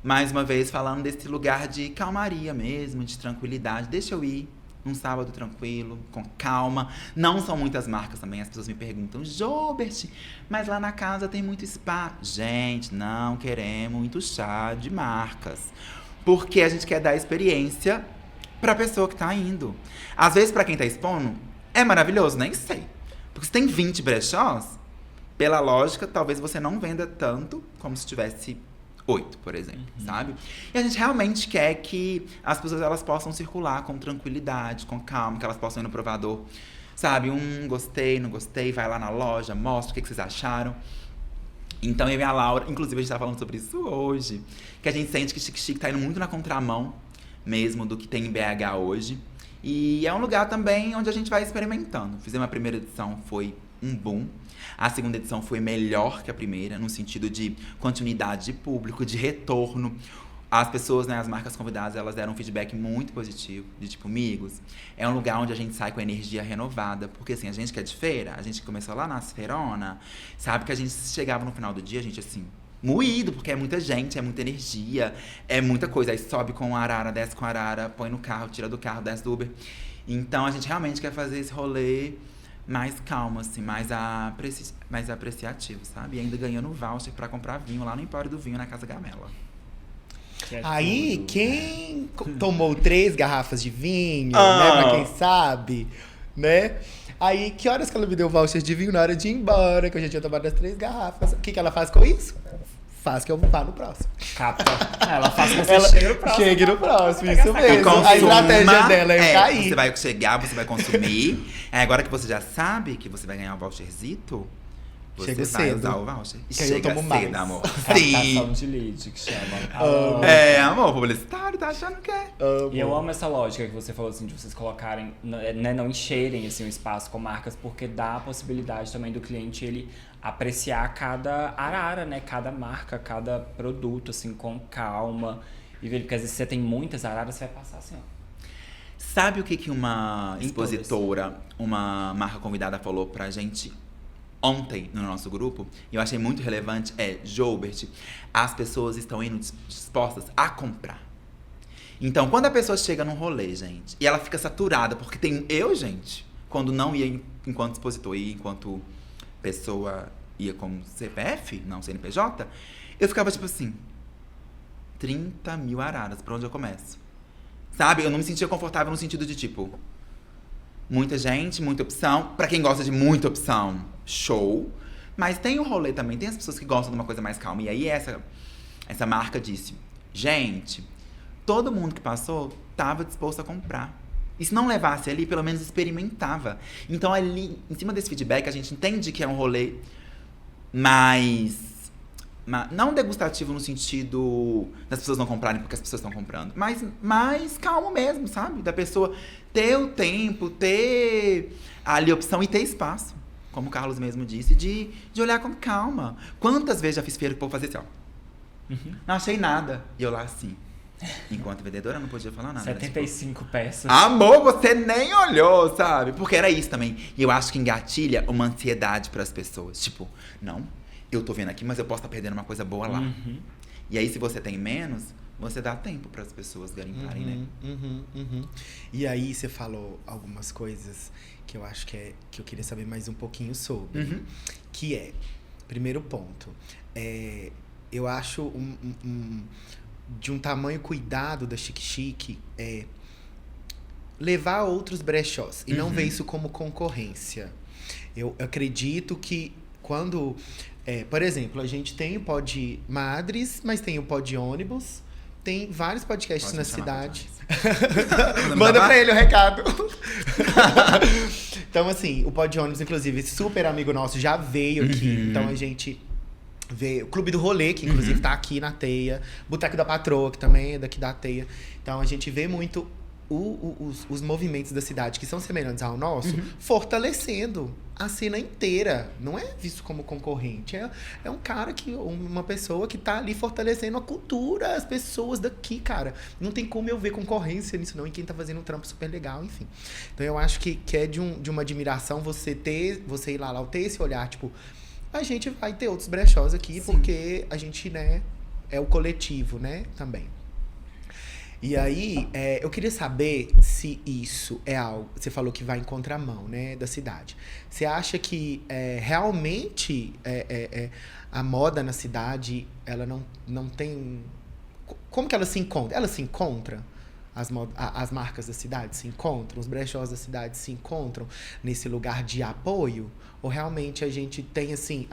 Mais uma vez falando desse lugar de calmaria mesmo, de tranquilidade. Deixa eu ir num sábado tranquilo, com calma. Não são muitas marcas também. As pessoas me perguntam, Jobert, mas lá na casa tem muito spa. Gente, não queremos muito chá de marcas. Porque a gente quer dar experiência pra pessoa que tá indo. Às vezes, pra quem tá expondo, é maravilhoso, nem sei. Porque se tem 20 brechós, pela lógica, talvez você não venda tanto como se tivesse 8, por exemplo, sabe? E a gente realmente quer que as pessoas elas possam circular com tranquilidade, com calma, que elas possam ir no provador, sabe? Gostei, não gostei, vai lá na loja, mostra o que vocês acharam. Então eu e a Laura, inclusive a gente tá falando sobre isso hoje, que a gente sente que Chique Chique tá indo muito na contramão mesmo do que tem em BH hoje. E é um lugar também onde a gente vai experimentando. Fizemos a primeira edição, foi um boom. A segunda edição foi melhor que a primeira, no sentido de continuidade de público, de retorno. As pessoas, né, as marcas convidadas, elas deram um feedback muito positivo. De tipo, amigos, é um lugar onde a gente sai com energia renovada. Porque assim, a gente que é de feira, a gente começou lá na feirona, sabe que a gente chegava no final do dia, a gente assim, moído, porque é muita gente, é muita energia, é muita coisa. Aí sobe com a arara, desce com a arara, põe no carro, tira do carro, desce do Uber. Então a gente realmente quer fazer esse rolê mais calmo, assim, mais apreciativo, sabe? E ainda ganhando voucher pra comprar vinho lá no Empório do Vinho, na Casa Gamela. Aí, quem tomou 3 garrafas de vinho, né? Pra quem sabe, né? Aí, que horas que ela me deu voucher de vinho na hora de ir embora, que eu já tinha tomado as 3 garrafas. O que ela faz com isso? Faz que eu vá no próximo. Capta. Ela faz que você chegue no próximo. Chegue no próximo, isso mesmo. Consuma, a estratégia dela é cair. Você vai chegar, você vai consumir. Agora que você já sabe que você vai ganhar um voucherzito, você Chego vai cedo. usar o voucher. Que aí eu tomo cedo, mais. amor. Captação de lead, que chama. Amor, publicitário, tá achando que é. E eu amo essa lógica que você falou, assim, de vocês colocarem, né, não encherem, assim, o espaço com marcas, porque dá a possibilidade também do cliente, ele apreciar cada arara, né, cada marca, cada produto, assim, com calma. E ver, porque às vezes você tem muitas araras, você vai passar assim, ó. Sabe o que uma expositora, uma marca convidada falou pra gente ontem no nosso grupo? E eu achei muito relevante, Jobert, as pessoas estão indo dispostas a comprar. Então, quando a pessoa chega num rolê, gente, e ela fica saturada, porque tem gente, quando não ia enquanto expositor, ia enquanto pessoa ia como CPF, não CNPJ, eu ficava tipo assim, 30 mil araras, pra onde eu começo? Sabe? Eu não me sentia confortável no sentido de tipo, muita gente, muita opção. Pra quem gosta de muita opção, show. Mas tem o rolê também, tem as pessoas que gostam de uma coisa mais calma. E aí essa marca disse, gente, todo mundo que passou tava disposto a comprar. E se não levasse ali, pelo menos experimentava. Então ali, em cima desse feedback, a gente entende que é um rolê mais não degustativo no sentido das pessoas não comprarem porque as pessoas estão comprando. Mas mais calmo mesmo, sabe? Da pessoa ter o tempo, ter ali a opção e ter espaço. Como o Carlos mesmo disse, de olhar com calma. Quantas vezes já fiz feira que o povo fazia assim, ó. Não achei nada. E eu lá assim. Enquanto vendedora, não podia falar nada. 75 tipo, peças. Amor, você nem olhou, sabe? Porque era isso também. E eu acho que engatilha uma ansiedade pras pessoas. Tipo, não, eu tô vendo aqui, mas eu posso estar perdendo uma coisa boa lá. E aí, se você tem menos, você dá tempo pras pessoas garimparem, né? E aí, você falou algumas coisas que eu acho que eu queria saber mais um pouquinho sobre. Que é, primeiro ponto, eu acho de um tamanho cuidado da Chique Chique levar outros brechós e não ver isso como concorrência. Eu acredito que quando... por exemplo, a gente tem o Pod Madres, mas tem o Pod Ônibus, tem vários podcasts na cidade. Manda pra ele o recado. Então, assim, o Pod Ônibus, inclusive, super amigo nosso, já veio aqui. Então, a gente... vê o Clube do Rolê, que inclusive tá aqui na Teia. Boteco da Patroa, que também é daqui da Teia. Então a gente vê muito os movimentos da cidade que são semelhantes ao nosso, fortalecendo a cena inteira. Não é visto como concorrente. É um cara uma pessoa que tá ali fortalecendo a cultura, as pessoas daqui, cara. Não tem como eu ver concorrência nisso, não. E quem tá fazendo um trampo super legal, enfim. Então eu acho que é de uma admiração você ir lá, ter esse olhar, tipo... a gente vai ter outros brechós aqui, Sim. porque a gente, né, é o coletivo, né, também. E aí, eu queria saber se isso é algo... Você falou que vai em contramão, né, da cidade. Você acha que realmente a moda na cidade, ela não tem... Como que ela se encontra? Ela se encontra? As marcas da cidade se encontram? Os brechós da cidade se encontram nesse lugar de apoio? Ou realmente a gente tem, assim,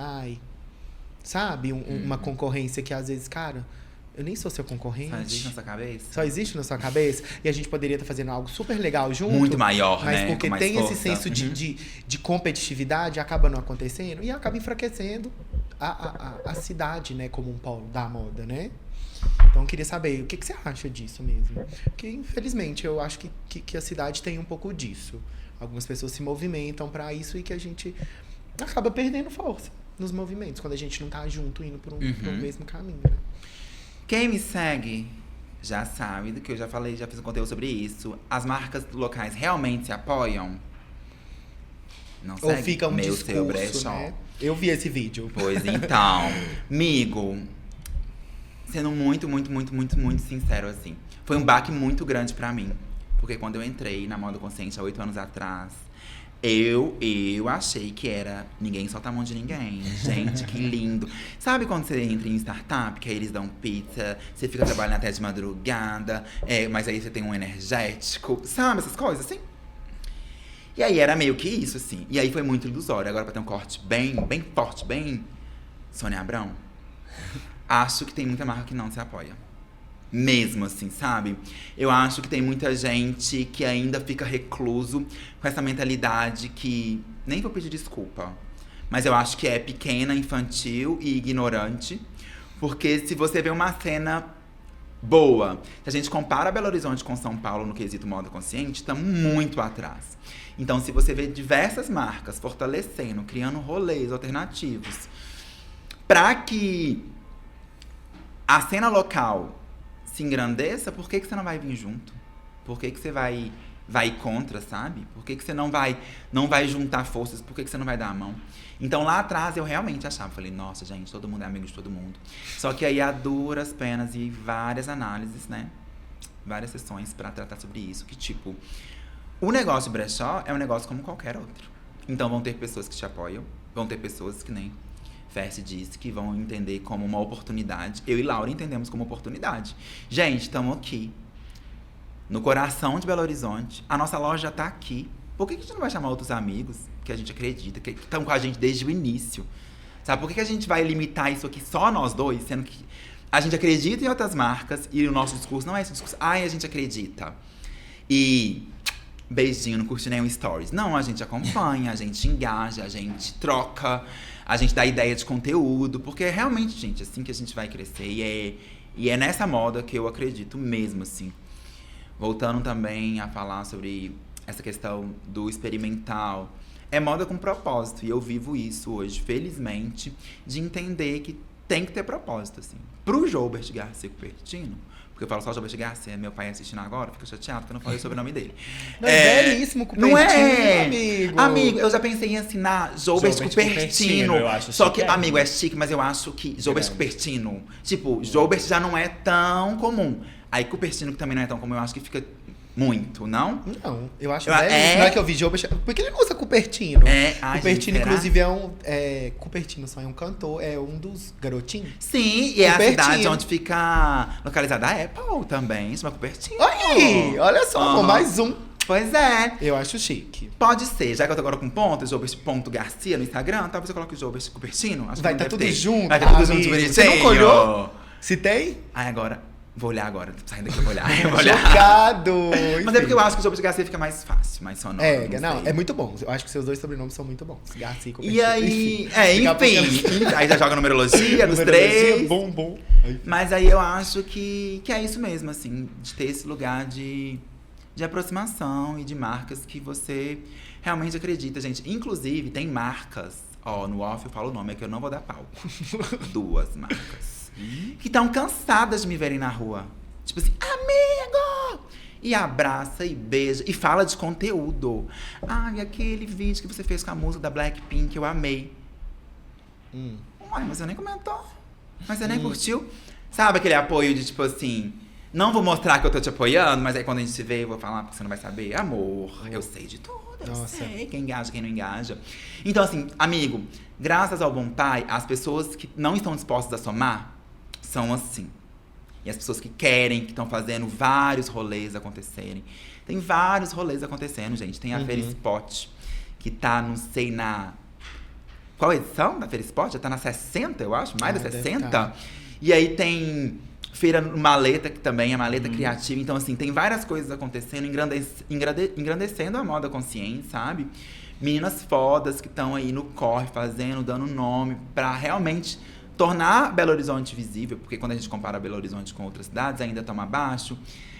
sabe? Uma concorrência que às vezes, cara... Eu nem sou seu concorrente. Só existe na sua cabeça? Só existe na sua cabeça. E a gente poderia estar fazendo algo super legal junto. Muito maior, mas né? porque Com mais tem força. esse senso de competitividade, acaba não acontecendo. E acaba enfraquecendo a cidade, né? Como um polo da moda, né? Então, eu queria saber, o que você acha disso mesmo? Porque, infelizmente, eu acho que a cidade tem um pouco disso. Algumas pessoas se movimentam para isso e que a gente acaba perdendo força nos movimentos. Quando a gente não tá junto, indo por um mesmo caminho, né? Quem me segue já sabe do que eu já falei, já fiz um conteúdo sobre isso. As marcas locais realmente se apoiam? Não Ou segue? fica um Meu discurso, seu brechó. né? Eu vi esse vídeo. Pois então, amigo, sendo muito sincero, assim, foi um baque muito grande pra mim. Porque quando eu entrei na moda consciente há 8 anos atrás, eu achei que era ninguém solta a mão de ninguém. Gente, que lindo. Sabe quando você entra em startup, que aí eles dão pizza, você fica trabalhando até de madrugada, mas aí você tem um energético, sabe? Essas coisas, assim. E aí era meio que isso, assim. E aí foi muito ilusório. Agora pra ter um corte bem forte, bem Sônia Abrão, acho que tem muita marca que não se apoia. Mesmo assim, sabe? Eu acho que tem muita gente que ainda fica recluso com essa mentalidade que... Nem vou pedir desculpa, mas eu acho que é pequena, infantil e ignorante. Porque se você vê uma cena boa, se a gente compara Belo Horizonte com São Paulo no quesito moda consciente, estamos muito atrás. Então, se você vê diversas marcas fortalecendo, criando rolês alternativos, para que a cena local se engrandeça, por que você não vai vir junto? Por que você vai contra, sabe? Por que você não vai juntar forças? Por que você não vai dar a mão? Então, lá atrás, eu realmente achava, falei, nossa, gente, todo mundo é amigo de todo mundo. Só que aí, há duras penas e várias análises, né? Várias sessões pra tratar sobre isso. Que, tipo, o negócio de brechó é um negócio como qualquer outro. Então, vão ter pessoas que te apoiam, vão ter pessoas que nem Fessi disse, que vão entender como uma oportunidade. Eu e Laura entendemos como oportunidade. Gente, estamos aqui, no coração de Belo Horizonte. A nossa loja já tá aqui. Por que a gente não vai chamar outros amigos que a gente acredita, que estão com a gente desde o início? Sabe, por que a gente vai limitar isso aqui só nós dois, sendo que a gente acredita em outras marcas e o nosso discurso não é esse discurso. A gente acredita. E beijinho, não curte nenhum stories. Não, a gente acompanha, a gente engaja, a gente troca, a gente dá ideia de conteúdo, porque é realmente, gente, assim que a gente vai crescer. E é nessa moda que eu acredito mesmo, assim. Voltando também a falar sobre essa questão do experimental. É moda com propósito, e eu vivo isso hoje, felizmente, de entender que tem que ter propósito, assim. Pro Joubert Garcia Cupertino, porque eu falo só Joubert Garcia, meu pai assistindo agora, fica chateado que eu não falei sobre o nome dele. Não é belíssimo, Cupertino, não é? amigo. Amigo, eu já pensei em assinar Joubert Cupertino. Eu acho Só que, chique, amigo, é chique, mas eu acho que Joubert Cupertino, tipo, Joubert já não é tão comum. Aí Cupertino, que também não é tão comum, eu acho que fica muito, não? Não, eu acho Eu- belíssimo. Não é que eu vi Joubert... Por que ele não usa Cupertino? Ai, Cupertino, gente, será? inclusive, Cupertino só é um cantor, é um dos garotinhos. Sim, e é a Cupertino. cidade onde fica localizada a Apple também, chama Cupertino. Aí, olha só, amor, Aham. mais um. Pois é. Eu acho chique. Pode ser, já que eu tô agora com ponto, Joubert.Garcia no Instagram, talvez eu coloque Joubert Cupertino. Acho que Vai não tá deve tudo ter. junto, Vai tá tudo junto, amigo. bonitinho. Você nunca olhou? Se tem? Ai, agora, vou olhar agora. Tô saindo daqui, eu vou olhar. Eu vou olhar. Chocado! Mas é porque eu acho que o Joubert Garcia fica mais fácil, mais sonoro. Não, sei. é muito bom. Eu acho que seus dois sobrenomes são muito bons. Garcia e Cupertino. E aí, Enfim. aí já joga numerologia dos Numerologia, três. Bom. Mas aí eu acho que é isso mesmo, assim, de ter esse lugar de aproximação e de marcas que você realmente acredita, gente. Inclusive, tem marcas, no off eu falo o nome, é que eu não vou dar palco. 2 marcas. Que estão cansadas de me verem na rua. Tipo assim, amigo! E abraça e beija e fala de conteúdo. Ai, aquele vídeo que você fez com a música da Blackpink, eu amei. Uai, mas você nem comentou. Mas você nem curtiu. Sabe aquele apoio de tipo assim... Não vou mostrar que eu tô te apoiando, mas aí quando a gente se vê, eu vou falar porque você não vai saber. Amor, eu sei de tudo, eu sei quem engaja, quem não engaja. Então assim, amigo, graças ao Bom Pai, as pessoas que não estão dispostas a somar são assim. E as pessoas que querem, que estão fazendo vários rolês acontecerem. Tem vários rolês acontecendo, gente. Tem a Ferispot, que tá, não sei, na... Qual edição da Ferispot? Já tá na 60, eu acho, mais da 60. E aí tem... Feira Maleta, que também é Maleta Criativa. Então, assim, tem várias coisas acontecendo, engrandecendo a moda consciente, sabe? Meninas fodas que estão aí no corre, fazendo, dando nome, pra realmente tornar Belo Horizonte visível. Porque quando a gente compara Belo Horizonte com outras cidades, ainda estamos abaixo.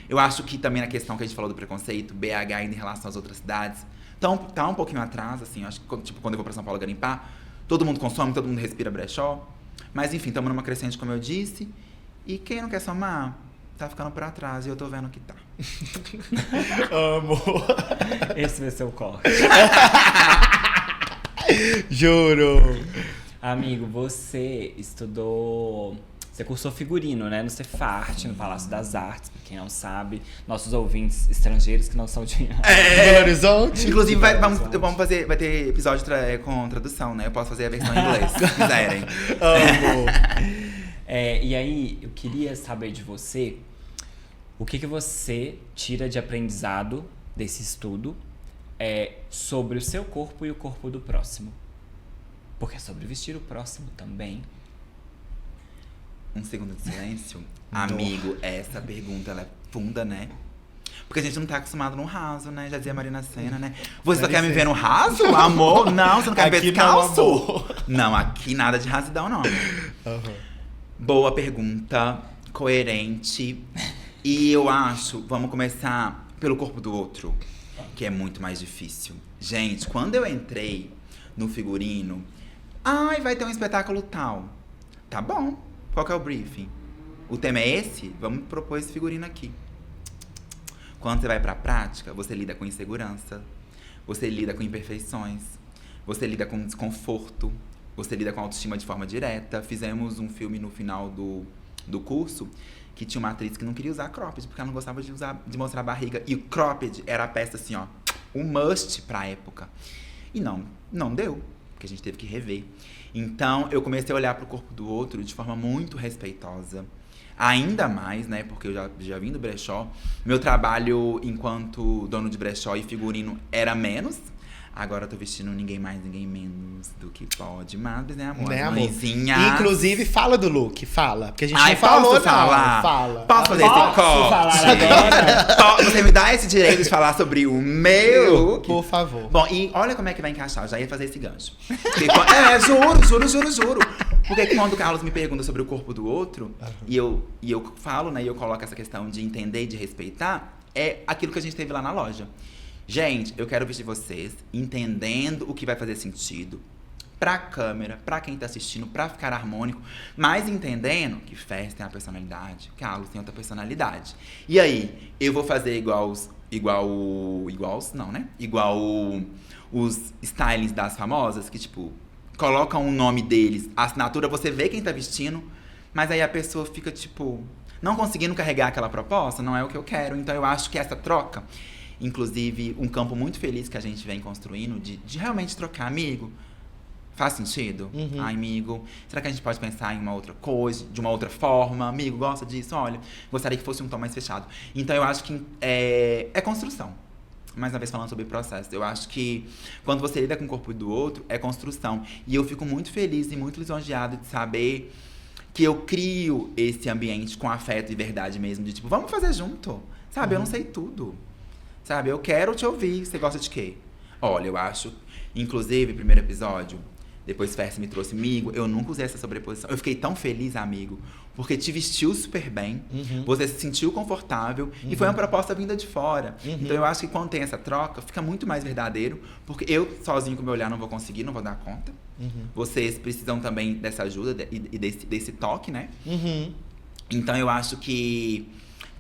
Eu acho que também na questão que a gente falou do preconceito, BH ainda em relação às outras cidades, então, tá um pouquinho atrás, assim. Eu acho que, tipo, quando eu vou pra São Paulo garimpar, todo mundo consome, todo mundo respira brechó. Mas, enfim, estamos numa crescente, como eu disse. E quem não quer somar, tá ficando pra trás. E eu tô vendo que tá. Amo. Esse vai ser o corte. Juro. Amigo, você estudou... Você cursou figurino, né? No Cefarte, no Palácio das Artes. Pra quem não sabe, nossos ouvintes estrangeiros que não são de... Belo Horizonte. Inclusive, vamos fazer, vai ter episódio com tradução, né? Eu posso fazer a versão em inglês, se quiserem. Amo. E aí, eu queria saber de você o que você tira de aprendizado desse estudo sobre o seu corpo e o corpo do próximo. Porque é sobre vestir o próximo também. Um segundo de silêncio. Amigo, essa pergunta, ela é funda, né? Porque a gente não tá acostumado no raso, né? Já dizia a Marina Sena, né? Você só quer me ver no raso, amor? Não, você não quer me ver descalço? Não, aqui nada de rasidão, não. Boa pergunta, coerente. E eu acho, vamos começar pelo corpo do outro, que é muito mais difícil. Gente, quando eu entrei no figurino, vai ter um espetáculo tal. Tá bom, qual que é o briefing? O tema é esse? Vamos propor esse figurino aqui. Quando você vai pra prática, você lida com insegurança, você lida com imperfeições, você lida com desconforto, você lida com autoestima de forma direta. Fizemos um filme no final do curso que tinha uma atriz que não queria usar cropped, porque ela não gostava de mostrar a barriga. E o cropped era a peça assim, ó, um must pra época. E não deu, porque a gente teve que rever. Então, eu comecei a olhar pro corpo do outro de forma muito respeitosa. Ainda mais, né, porque eu já vim do brechó. Meu trabalho enquanto dono de brechó e figurino era menos. Agora eu tô vestindo ninguém mais, ninguém menos do que pode. Mas, né, amor? Né, amor? Mãezinha. Inclusive, fala do look, fala. Porque a gente não falou, posso falar? não. Fala. Posso fazer esse corte? Falar agora? Você me dá esse direito de falar sobre o meu look? Por favor. Bom, e olha como é que vai encaixar. Eu já ia fazer esse gancho. Porque, juro. Porque quando o Carlos me pergunta sobre o corpo do outro, e eu falo, né, e eu coloco essa questão de entender e de respeitar, é aquilo que a gente teve lá na loja. Gente, eu quero vestir vocês entendendo o que vai fazer sentido pra câmera, pra quem tá assistindo, pra ficar harmônico, mas entendendo que Fers tem uma personalidade, que Carlos tem outra personalidade. E aí, eu vou fazer igual os stylings das famosas, que tipo, colocam o nome deles, a assinatura, você vê quem tá vestindo, mas aí a pessoa fica tipo, não conseguindo carregar aquela proposta, não é o que eu quero. Então eu acho que essa troca, inclusive, um campo muito feliz que a gente vem construindo de realmente trocar, amigo. Faz sentido? Ai, amigo, será que a gente pode pensar em uma outra coisa, de uma outra forma? Amigo, gosta disso? Olha, gostaria que fosse um tom mais fechado. Então, eu acho que é construção. Mais uma vez falando sobre processo. Eu acho que quando você lida com o corpo do outro, é construção. E eu fico muito feliz e muito lisonjeado de saber que eu crio esse ambiente com afeto e verdade mesmo. De tipo, vamos fazer junto. Sabe, eu não sei tudo. Sabe, eu quero te ouvir. Você gosta de quê? Olha, eu acho... Inclusive, primeiro episódio, depois Fers me trouxe amigo. Eu nunca usei essa sobreposição. Eu fiquei tão feliz, amigo, porque te vestiu super bem. Você se sentiu confortável. E foi uma proposta vinda de fora. Então, eu acho que quando tem essa troca, fica muito mais verdadeiro. Porque eu, sozinho, com o meu olhar, não vou conseguir, não vou dar conta. Vocês precisam também dessa ajuda e desse toque, né? Então, eu acho que...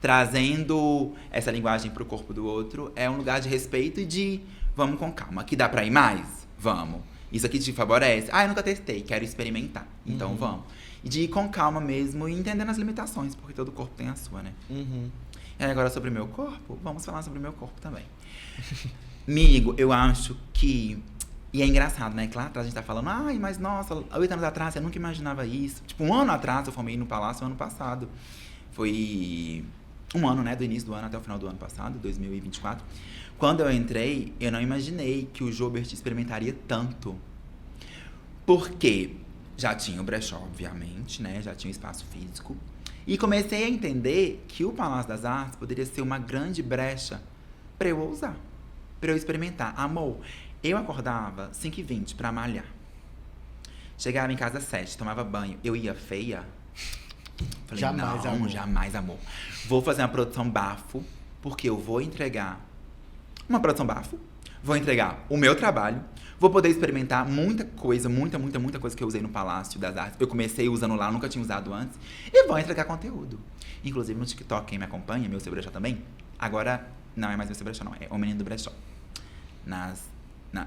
trazendo essa linguagem pro corpo do outro, é um lugar de respeito e de vamos com calma. Que dá pra ir mais? Vamos. Isso aqui te favorece? Ah, eu nunca testei, quero experimentar. Então vamos. E de ir com calma mesmo e entendendo as limitações, porque todo corpo tem a sua, né? E aí, agora sobre o meu corpo, vamos falar sobre o meu corpo também. Amigo, eu acho que... E é engraçado, né? Que lá atrás a gente tá falando, ai, mas nossa, 8 anos atrás eu nunca imaginava isso. Tipo, um ano atrás eu formei no Palácio ano passado. Foi um ano, né? Do início do ano até o final do ano passado, 2024. Quando eu entrei, eu não imaginei que o Joubert experimentaria tanto. Porque já tinha o brechó, obviamente, né? Já tinha o espaço físico. E comecei a entender que o Palácio das Artes poderia ser uma grande brecha pra eu usar. Pra eu experimentar. Amor, eu acordava 5h20 pra malhar. Chegava em casa às 7, tomava banho. Eu ia feia? Falei, Jamais, não, amor. jamais, amor. Vou fazer uma produção bafo, porque eu vou entregar uma produção bafo, vou entregar o meu trabalho, vou poder experimentar muita coisa que eu usei no Palácio das Artes. Eu comecei usando lá, nunca tinha usado antes. E vou entregar conteúdo. Inclusive no TikTok, quem me acompanha, meu seu brechó também. Agora, não é mais meu seu brechó, não. É o Menino do Brechó.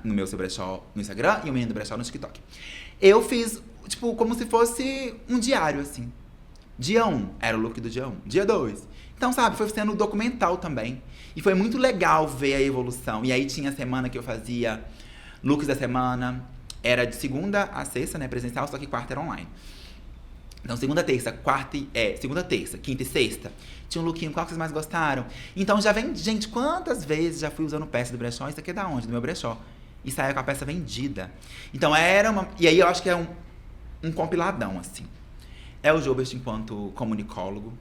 No meu seu brechó no Instagram e o Menino do Brechó no TikTok. Eu fiz, tipo, como se fosse um diário, assim. Dia 1 era o look do dia 1. Dia 2. Então, sabe, foi sendo documental também. E foi muito legal ver a evolução. E aí tinha a semana que eu fazia looks da semana. Era de segunda a sexta, né, presencial, só que quarta era online. Então, segunda, terça, quinta e sexta. Tinha um lookinho, qual que vocês mais gostaram? Então, já vem... Gente, quantas vezes já fui usando peça do brechó? Isso aqui é da onde? Do meu brechó. E saia com a peça vendida. Então, era uma... E aí, eu acho que é um compiladão, assim. É o Joubert enquanto comunicólogo.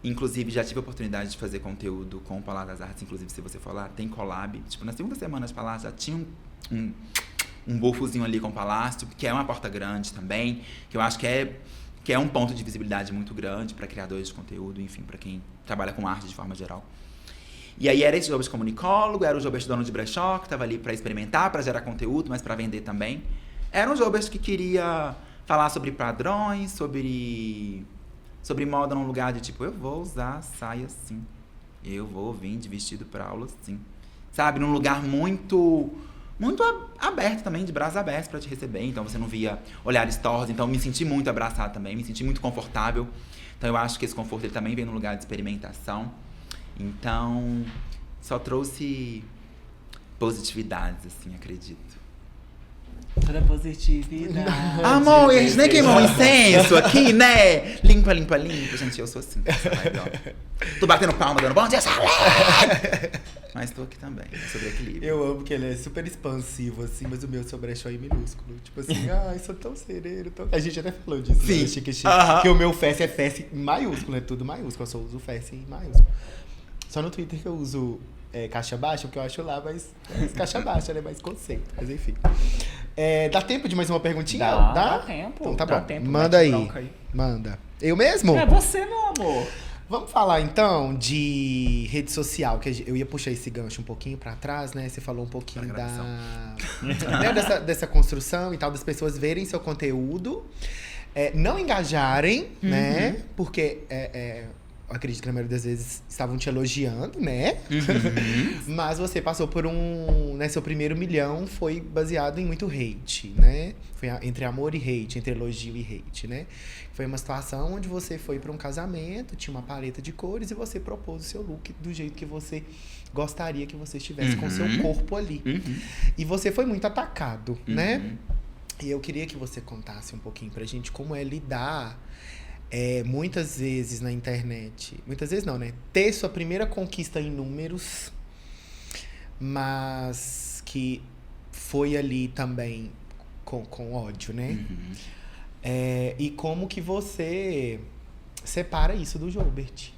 Inclusive, já tive a oportunidade de fazer conteúdo com o Palácio das Artes. Inclusive, se você for lá, tem collab. Tipo, na segunda semana de Palácio, já tinha um bufozinho ali com o Palácio, que é uma porta grande também. Que eu acho que é um ponto de visibilidade muito grande para criadores de conteúdo, enfim, para quem trabalha com arte de forma geral. E aí era esse Joubert comunicólogo, era o Joubert dono de brechó, que estava ali para experimentar, para gerar conteúdo, mas para vender também. Era um Joubert que queria falar sobre padrões, sobre moda num lugar de tipo, eu vou usar saia assim, eu vou vir de vestido para aula assim. Sabe, num lugar muito aberto também, de braços abertos para te receber. Então você não via olhares tortos. Então eu me senti muito abraçado também, me senti muito confortável. Então eu acho que esse conforto ele também vem num lugar de experimentação. Então só trouxe positividades, assim, acredito. Toda positividade. Amor, a gente nem queimou um incenso aqui, né? Limpa. Gente, eu sou assim. Tô batendo palma, dando bom dia, mas tô aqui também, sobre equilíbrio. Eu amo que ele é super expansivo, assim, mas o meu seu brechó é minúsculo. Tipo assim, ai, sou tão sereno. A gente até falou disso, sim, né? Chique. Que o meu Fess é Fess em maiúsculo, é tudo maiúsculo. Eu só uso Fess em maiúsculo. Só no Twitter que eu uso caixa baixa, porque eu acho lá mais caixa baixa, né? Mais conceito. Mas enfim. Dá tempo de mais uma perguntinha? Dá tempo. Então tá dá bom. tempo, Manda aí. aí. Manda. Eu mesmo? É você, meu amor. Vamos falar então de rede social, que eu ia puxar esse gancho um pouquinho pra trás, né? Você falou um pouquinho né, dessa construção e tal, das pessoas verem seu conteúdo, não engajarem, né? Porque eu acredito que na maioria das vezes estavam te elogiando, né? Mas você passou por né, seu primeiro milhão foi baseado em muito hate, né? Foi entre amor e hate, entre elogio e hate, né? Foi uma situação onde você foi para um casamento, tinha uma paleta de cores e você propôs o seu look do jeito que você gostaria que você estivesse com o seu corpo ali. E você foi muito atacado, né? E eu queria que você contasse um pouquinho pra gente como é lidar muitas vezes na internet. Muitas vezes não, né? Ter sua primeira conquista em números, mas que foi ali também com ódio, né? E como que você separa isso do Joubert,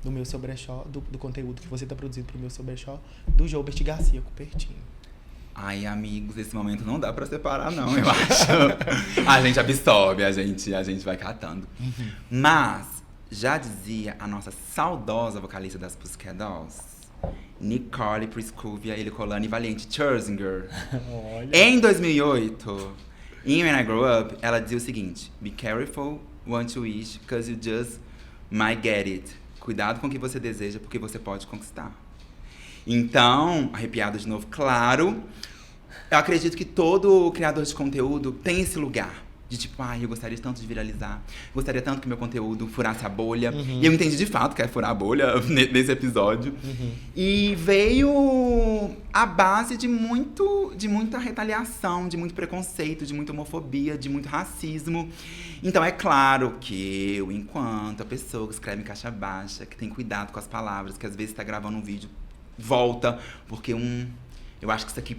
do meu seu brechó, do conteúdo que você tá produzindo pro meu seu brechó, do Joubert Garcia Coupertinho. Ai, amigos, esse momento não dá pra separar, não, eu acho. A gente absorve, a gente vai catando. Mas, já dizia a nossa saudosa vocalista das Pussycat Dolls, Nicole Priscuvia, Elicolani Valiente Scherzinger. Em 2008, em When I Grow Up, ela dizia o seguinte: Be careful what you wish, because you just might get it. Cuidado com o que você deseja, porque você pode conquistar. Então, arrepiado de novo, claro, Eu acredito que todo criador de conteúdo tem esse lugar. De tipo, eu gostaria tanto de viralizar. Gostaria tanto que meu conteúdo furasse a bolha. E eu entendi de fato que é furar a bolha nesse episódio. E veio a base de muita retaliação, de muito preconceito, de muita homofobia, de muito racismo. Então é claro que eu, enquanto a pessoa que escreve em caixa baixa, que tem cuidado com as palavras, que às vezes tá gravando um vídeo, volta, porque eu acho que isso aqui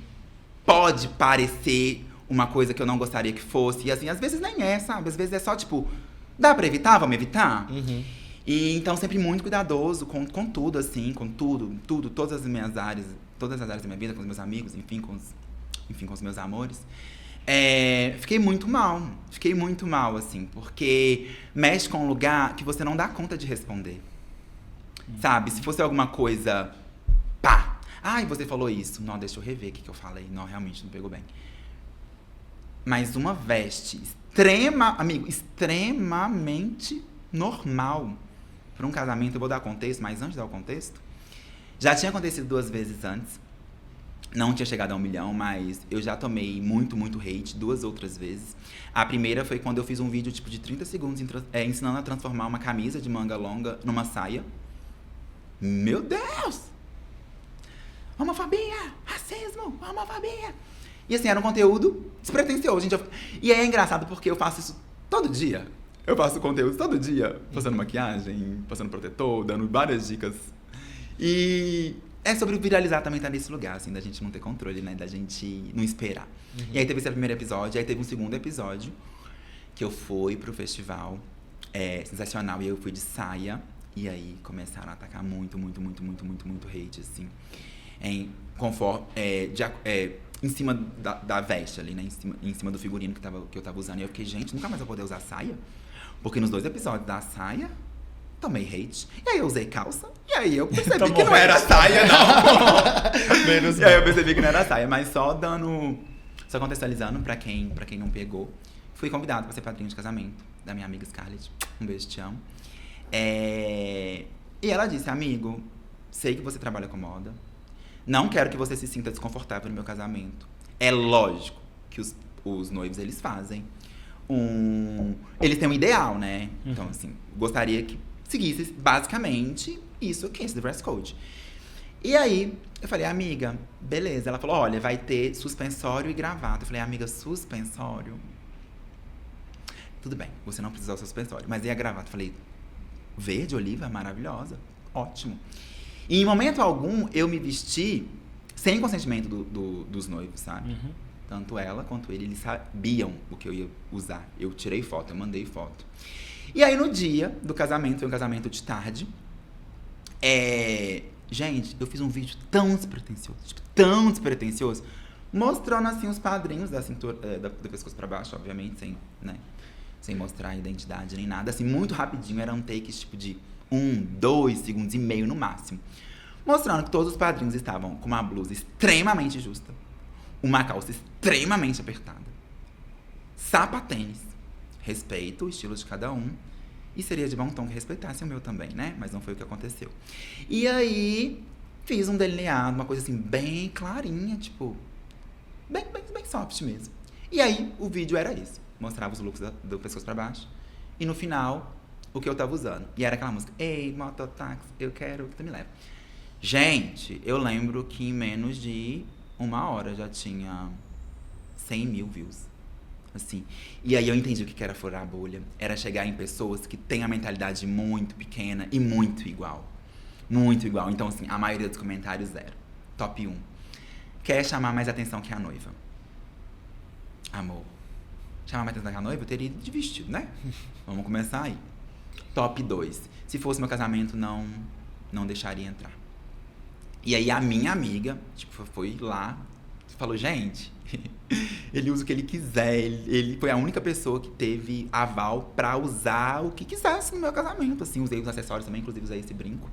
pode parecer uma coisa que eu não gostaria que fosse. E assim, às vezes nem é, sabe? Às vezes é só, tipo, dá pra evitar? Vamos evitar? E então, sempre muito cuidadoso com tudo, assim, com tudo, todas as áreas da minha vida, com os meus amigos, enfim, com os meus amores. Fiquei muito mal, assim, porque mexe com um lugar que você não dá conta de responder. Sabe? Se fosse alguma coisa, pá! Ai, você falou isso. Não, deixa eu rever o que eu falei. Não, realmente não pegou bem. Mas uma veste extremamente normal para um casamento. Eu vou dar contexto, mas antes de dar o contexto, já tinha acontecido 2 vezes antes. Não tinha chegado a 1 milhão, mas eu já tomei muito hate 2 outras vezes. A primeira foi quando eu fiz um vídeo tipo de 30 segundos ensinando a transformar uma camisa de manga longa numa saia. Meu Deus! Homofobia! Racismo! Homofobia! E assim, era um conteúdo despretensioso, gente. E é engraçado porque eu faço isso todo dia. Eu faço conteúdo todo dia, passando maquiagem, passando protetor, dando várias dicas. E é sobre viralizar também, tá nesse lugar, assim, da gente não ter controle, né? Da gente não esperar. E aí teve esse primeiro episódio, aí teve um segundo episódio, que eu fui pro festival sensacional, e eu fui de saia. E aí começaram a atacar muito hate, assim. Em cima da veste ali, né? Em cima do figurino que eu tava usando. E eu fiquei, gente, nunca mais vou poder usar saia? Porque nos 2 episódios da saia, tomei hate. E aí eu usei calça. E aí eu percebi que não era saia, não. Menos e aí eu percebi que não era saia. Mas só contextualizando pra quem não pegou. Fui convidado pra ser padrinho de casamento da minha amiga Scarlett. Um beijo, te amo. E ela disse, amigo, sei que você trabalha com moda. Não quero que você se sinta desconfortável no meu casamento. É lógico que os noivos, eles fazem eles têm um ideal, né? Então, assim, gostaria que seguisse basicamente isso aqui, esse dress code. E aí, eu falei, amiga, beleza. Ela falou, olha, vai ter suspensório e gravata. Eu falei, amiga, suspensório? Tudo bem, você não precisa usar o suspensório. Mas e a gravata? Eu falei, verde, oliva, maravilhosa. Ótimo. E em momento algum, eu me vesti sem consentimento dos noivos, sabe? Tanto ela quanto ele, eles sabiam o que eu ia usar. Eu tirei foto, eu mandei foto. E aí, no dia do casamento, foi um casamento de tarde. Gente, eu fiz um vídeo tão despretensioso, mostrando, assim, os padrinhos da cintura, do pescoço pra baixo, obviamente, sem mostrar a identidade nem nada. Assim, muito rapidinho, eram takes, tipo, de 1, 2 segundos e meio no máximo. Mostrando que todos os padrinhos estavam com uma blusa extremamente justa, uma calça extremamente apertada, sapatênis, respeito o estilo de cada um, e seria de bom tom que respeitasse o meu também, né? Mas não foi o que aconteceu. E aí, fiz um delineado, uma coisa assim, bem clarinha, tipo, bem soft mesmo. E aí, o vídeo era isso. Mostrava os looks do pescoço pra baixo, e no final, o que eu tava usando. E era aquela música, ei, mototáxi, eu quero que tu me leve. Gente, eu lembro que em menos de 1 hora já tinha 100 mil views. Assim. E aí eu entendi o que era furar a bolha. Era chegar em pessoas que têm a mentalidade muito pequena e muito igual. Muito igual. Então, assim, a maioria dos comentários era top 1. Quer chamar mais atenção que a noiva? Amor. Chamar mais atenção que a noiva? Eu teria ido de vestido, né? Vamos começar aí. Top 2. Se fosse meu casamento, não deixaria entrar. E aí a minha amiga, tipo, foi lá e falou, gente, ele usa o que ele quiser. Ele foi a única pessoa que teve aval pra usar o que quisesse no meu casamento. Assim, usei os acessórios também, inclusive usei esse brinco.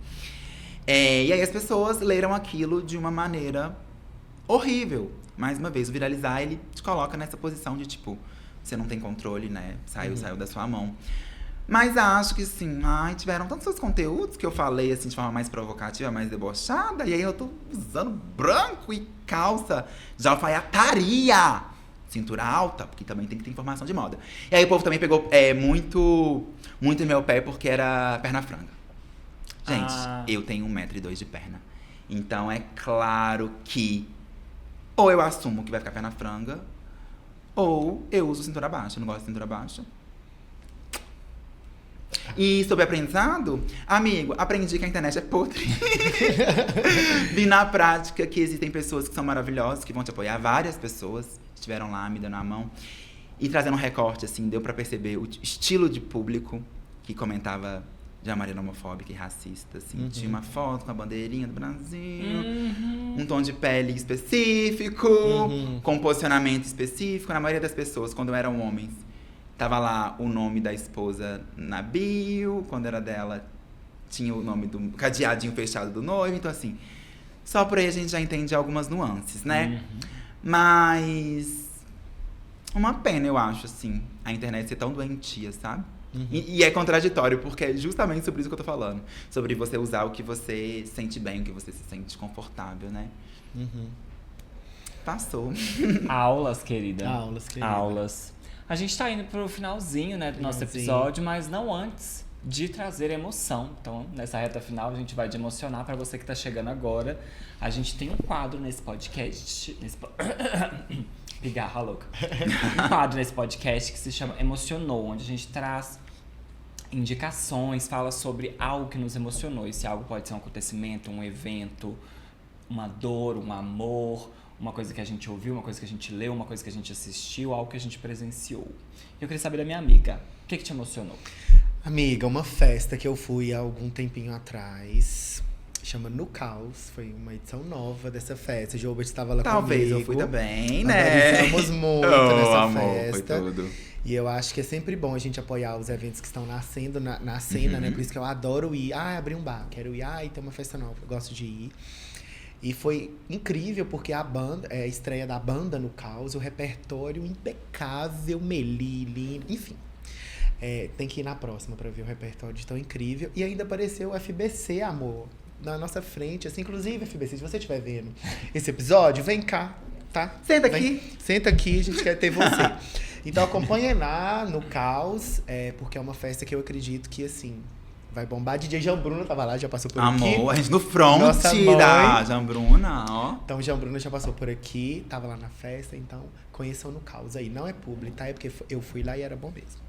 E aí as pessoas leram aquilo de uma maneira horrível. Mais uma vez, o viralizar, ele te coloca nessa posição de, tipo, você não tem controle, né? Saiu da sua mão. Mas acho que sim, tiveram tantos seus conteúdos que eu falei assim de forma mais provocativa, mais debochada. E aí eu tô usando branco e calça de alfaiataria. Cintura alta, porque também tem que ter informação de moda. E aí o povo também pegou muito no meu pé porque era perna franga. Gente, eu tenho 1,2 m de perna. Então é claro que ou eu assumo que vai ficar perna franga, ou eu uso cintura baixa. Eu não gosto de cintura baixa. E sobre aprendizado, amigo, aprendi que a internet é podre. Vi na prática que existem pessoas que são maravilhosas, que vão te apoiar. Várias pessoas estiveram lá me dando a mão. E trazendo um recorte, assim, deu pra perceber o estilo de público que comentava de uma maneira homofóbica e racista, assim. Tinha uma foto com a bandeirinha do Brasil, um tom de pele específico, com um posicionamento específico. Na maioria das pessoas, quando eram homens, tava lá o nome da esposa na bio. Quando era dela, tinha o nome do cadeadinho fechado do noivo. Então, assim, só por aí a gente já entende algumas nuances, né? Mas uma pena, eu acho, assim, a internet ser tão doentia, sabe? E é contraditório, porque é justamente sobre isso que eu tô falando. Sobre você usar o que você sente bem, o que você se sente confortável, né? Passou. Aulas, querida. Aulas. A gente tá indo pro finalzinho, né, do nosso episódio, mas não antes de trazer emoção. Então, nessa reta final, a gente vai de emocionar. Pra você que tá chegando agora, a gente tem um quadro nesse podcast. Pigarra louca. Um quadro nesse podcast que se chama Emocionou, onde a gente traz indicações, fala sobre algo que nos emocionou. Esse algo pode ser um acontecimento, um evento, uma dor, um amor, uma coisa que a gente ouviu, uma coisa que a gente leu, uma coisa que a gente assistiu, algo que a gente presenciou. Eu queria saber da minha amiga, o que te emocionou? Amiga, uma festa que eu fui há algum tempinho atrás, chama No Caos, foi uma edição nova dessa festa. O Gilbert estava lá comigo. Talvez eu fui também, né? Nós muito nessa amor, festa. foi tudo. E eu acho que é sempre bom a gente apoiar os eventos que estão nascendo na cena, né? Por isso que eu adoro ir. Abri um bar, quero ir. Tem uma festa nova, eu gosto de ir. E foi incrível, porque a estreia da banda No Caos, o repertório impecável, Meli, lindo, enfim. Tem que ir na próxima pra ver o repertório de tão incrível. E ainda apareceu o FBC, amor, na nossa frente. Assim, inclusive, FBC, se você estiver vendo esse episódio, vem cá, tá? Senta aqui. Senta aqui, a gente quer ter você. Então acompanha lá No Caos, porque é uma festa que eu acredito que, assim, vai bombar. DJ Jean Bruno tava lá, já passou por aqui. Amor, a gente no front da Jean Bruna, ó. Então, Jean Bruno já passou por aqui, tava lá na festa, então conheçam No Caos aí. Não é publi, tá? É porque eu fui lá e era bom mesmo.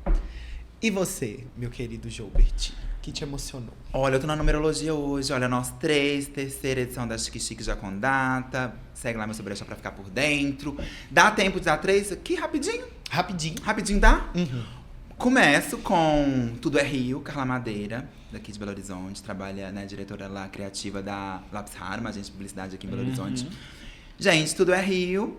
E você, meu querido Gilbert, que te emocionou? Olha, eu tô na numerologia hoje. Olha, nós 3, terceira edição da Chique Chique já com data. Segue lá meu sobrecha pra ficar por dentro. Dá tempo de dar 3 aqui, rapidinho? Rapidinho dá? Começo com Tudo é Rio, Carla Madeira, daqui de Belo Horizonte. Trabalha, né, diretora lá criativa da Lápis Raro, uma agência de publicidade aqui em Belo Horizonte. Gente, Tudo é Rio,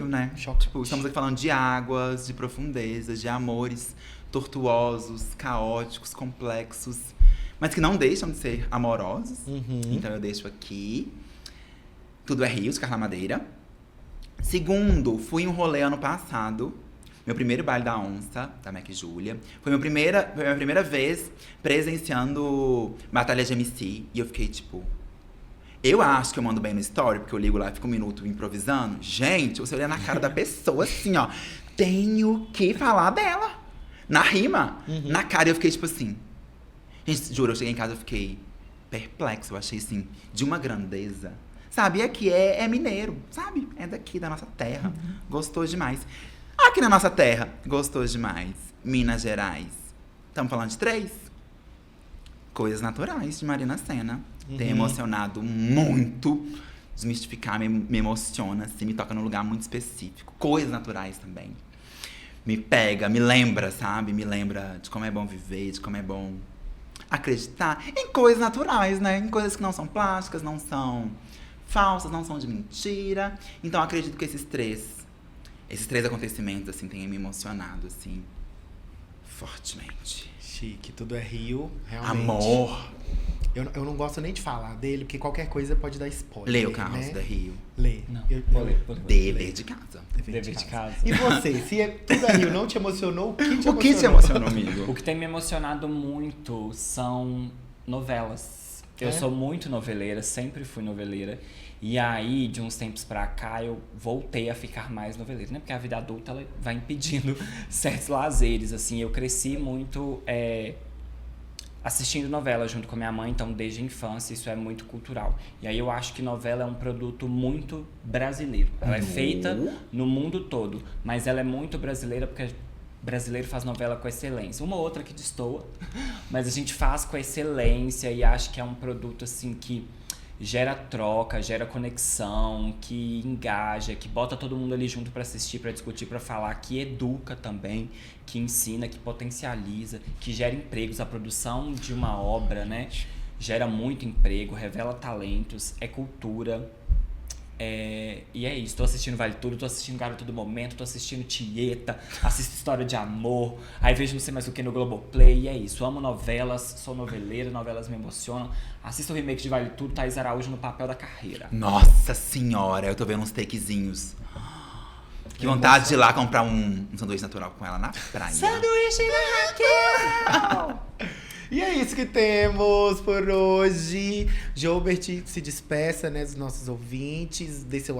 né? Tipo, estamos aqui falando de águas, de profundezas, de amores tortuosos, caóticos, complexos, mas que não deixam de ser amorosos. Então eu deixo aqui Tudo é Rio, de Carla Madeira. Segundo, fui em um rolê ano passado, meu primeiro baile da Onça, da Mac Júlia. Foi minha primeira vez presenciando batalha de MC. E eu fiquei tipo... Eu acho que eu mando bem no story, porque eu ligo lá e fico um minuto improvisando. Gente, você olha na cara da pessoa assim, ó. Tenho que falar dela. Na rima. Na cara, eu fiquei tipo assim... Gente, juro, eu cheguei em casa e fiquei perplexo. Eu achei assim, de uma grandeza. Sabe, e aqui é mineiro, sabe? É daqui, da nossa terra. Gostou demais. Aqui na nossa terra, gostou demais. Minas Gerais. Estamos falando de 3? Coisas Naturais, de Marina Sena. Tem emocionado muito. Desmistificar me emociona, assim, me toca num lugar muito específico. Coisas Naturais também. Me pega, me lembra, sabe? Me lembra de como é bom viver, de como é bom acreditar em coisas naturais, né? Em coisas que não são plásticas, não são falsas, não são de mentira. Então, acredito que esses três acontecimentos, assim, tenham me emocionado, assim, fortemente. gente, que tudo é Rio, realmente. Amor! Eu não gosto nem de falar dele, porque qualquer coisa pode dar spoiler. Lê o Carros né? da Rio. Lê. Não, Eu ler. Dever de casa. Dever Dever de casa. E você, se tudo é Rio não te emocionou, o que te emocionou? O que te emocionou, amigo? O que tem me emocionado muito são novelas. Eu sou muito noveleira, sempre fui noveleira. E aí, de uns tempos pra cá, eu voltei a ficar mais noveleira, né? Porque a vida adulta, ela vai impedindo certos lazeres, assim. Eu cresci muito assistindo novela junto com a minha mãe, então desde a infância isso é muito cultural. E aí eu acho que novela é um produto muito brasileiro. Ela é feita no mundo todo, mas ela é muito brasileira porque brasileiro faz novela com excelência. Uma ou outra que destoa, mas a gente faz com excelência e acho que é um produto assim que gera troca, gera conexão, que engaja, que bota todo mundo ali junto pra assistir, pra discutir, pra falar, que educa também, que ensina, que potencializa, que gera empregos. A produção de uma obra, né, gera muito emprego, revela talentos, é cultura. E é isso, tô assistindo Vale Tudo, tô assistindo Garota do Momento, tô assistindo Tieta, assisto História de Amor, aí vejo não sei mais o que no Globoplay, e é isso, amo novelas, sou noveleira, novelas me emocionam, assisto o remake de Vale Tudo, Thaís Araújo no papel da carreira. Nossa senhora, eu tô vendo uns takezinhos. Que vontade de ir lá comprar um sanduíche natural com ela na praia. Sanduíche da Raquel! E é isso que temos por hoje. Joubert, se despeça, né, dos nossos ouvintes, dê seu @.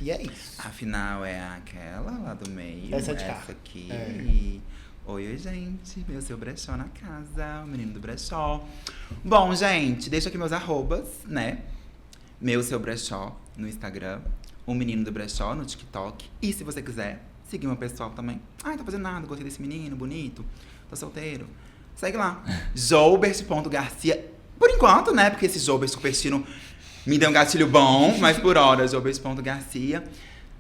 E é isso. Afinal, é aquela lá do meio. Essa de cá. Aqui. É. Oi, gente. Meu seu brechó na casa. O menino do brechó. Bom, gente, deixa aqui meus @, né? Meu seu brechó no Instagram. O menino do brechó no TikTok. E se você quiser seguir meu pessoal também. Ai, tô fazendo nada, gostei desse menino, bonito. Tô solteiro. Segue lá. Joubert.Garcia. Por enquanto, né? Porque esse Joubert Cupertino me deu um gatilho bom. Mas por hora, Joubert.Garcia.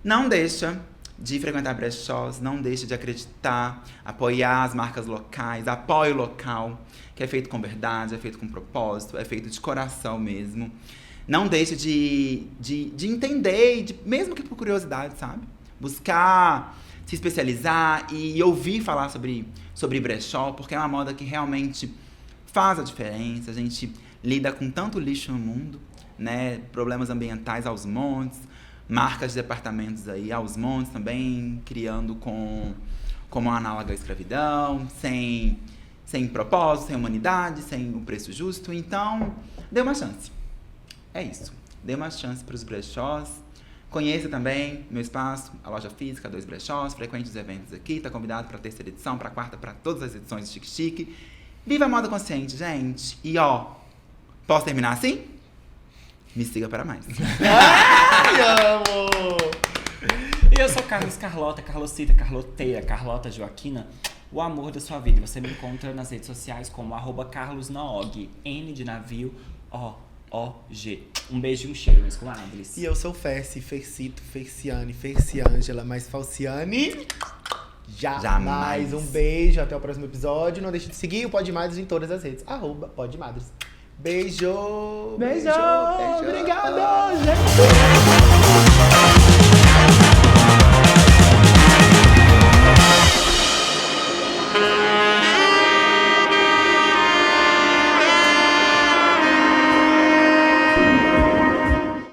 Não deixa de frequentar brechós. Não deixa de acreditar. Apoiar as marcas locais. Apoio local. Que é feito com verdade, é feito com propósito. É feito de coração mesmo. Não deixa de entender. Mesmo que por curiosidade, sabe? Buscar se especializar e ouvir falar sobre brechó, porque é uma moda que realmente faz a diferença. A gente lida com tanto lixo no mundo, né? Problemas ambientais aos montes, marcas de departamentos aí aos montes também, criando como análoga à escravidão, sem propósito, sem humanidade, sem o preço justo. Então, dê uma chance. É isso. Dê uma chance para os brechós. Conheça também meu espaço, a loja física, 2 brechós, frequente os eventos aqui, tá convidado para a 3ª edição, para a 4ª, para todas as edições de Chique Chique. Viva a moda consciente, gente! E ó, posso terminar assim? Me siga para mais. Ai, amo! E eu sou Carlos Carlota, Carlosita, Carloteira, Carlota Joaquina, o amor da sua vida. Você me encontra nas redes sociais como @carlosnaog, N de navio, O-G. Um beijo e um cheiro, meus comadres. E eu sou Ferci, Fercito, Ferciane, Ferciângela, mais Falciane. Jamais. Um beijo, até o próximo episódio. Não deixe de seguir o Podmadres em todas as redes. @Podmadres. Beijo! Beijo! Obrigado, gente!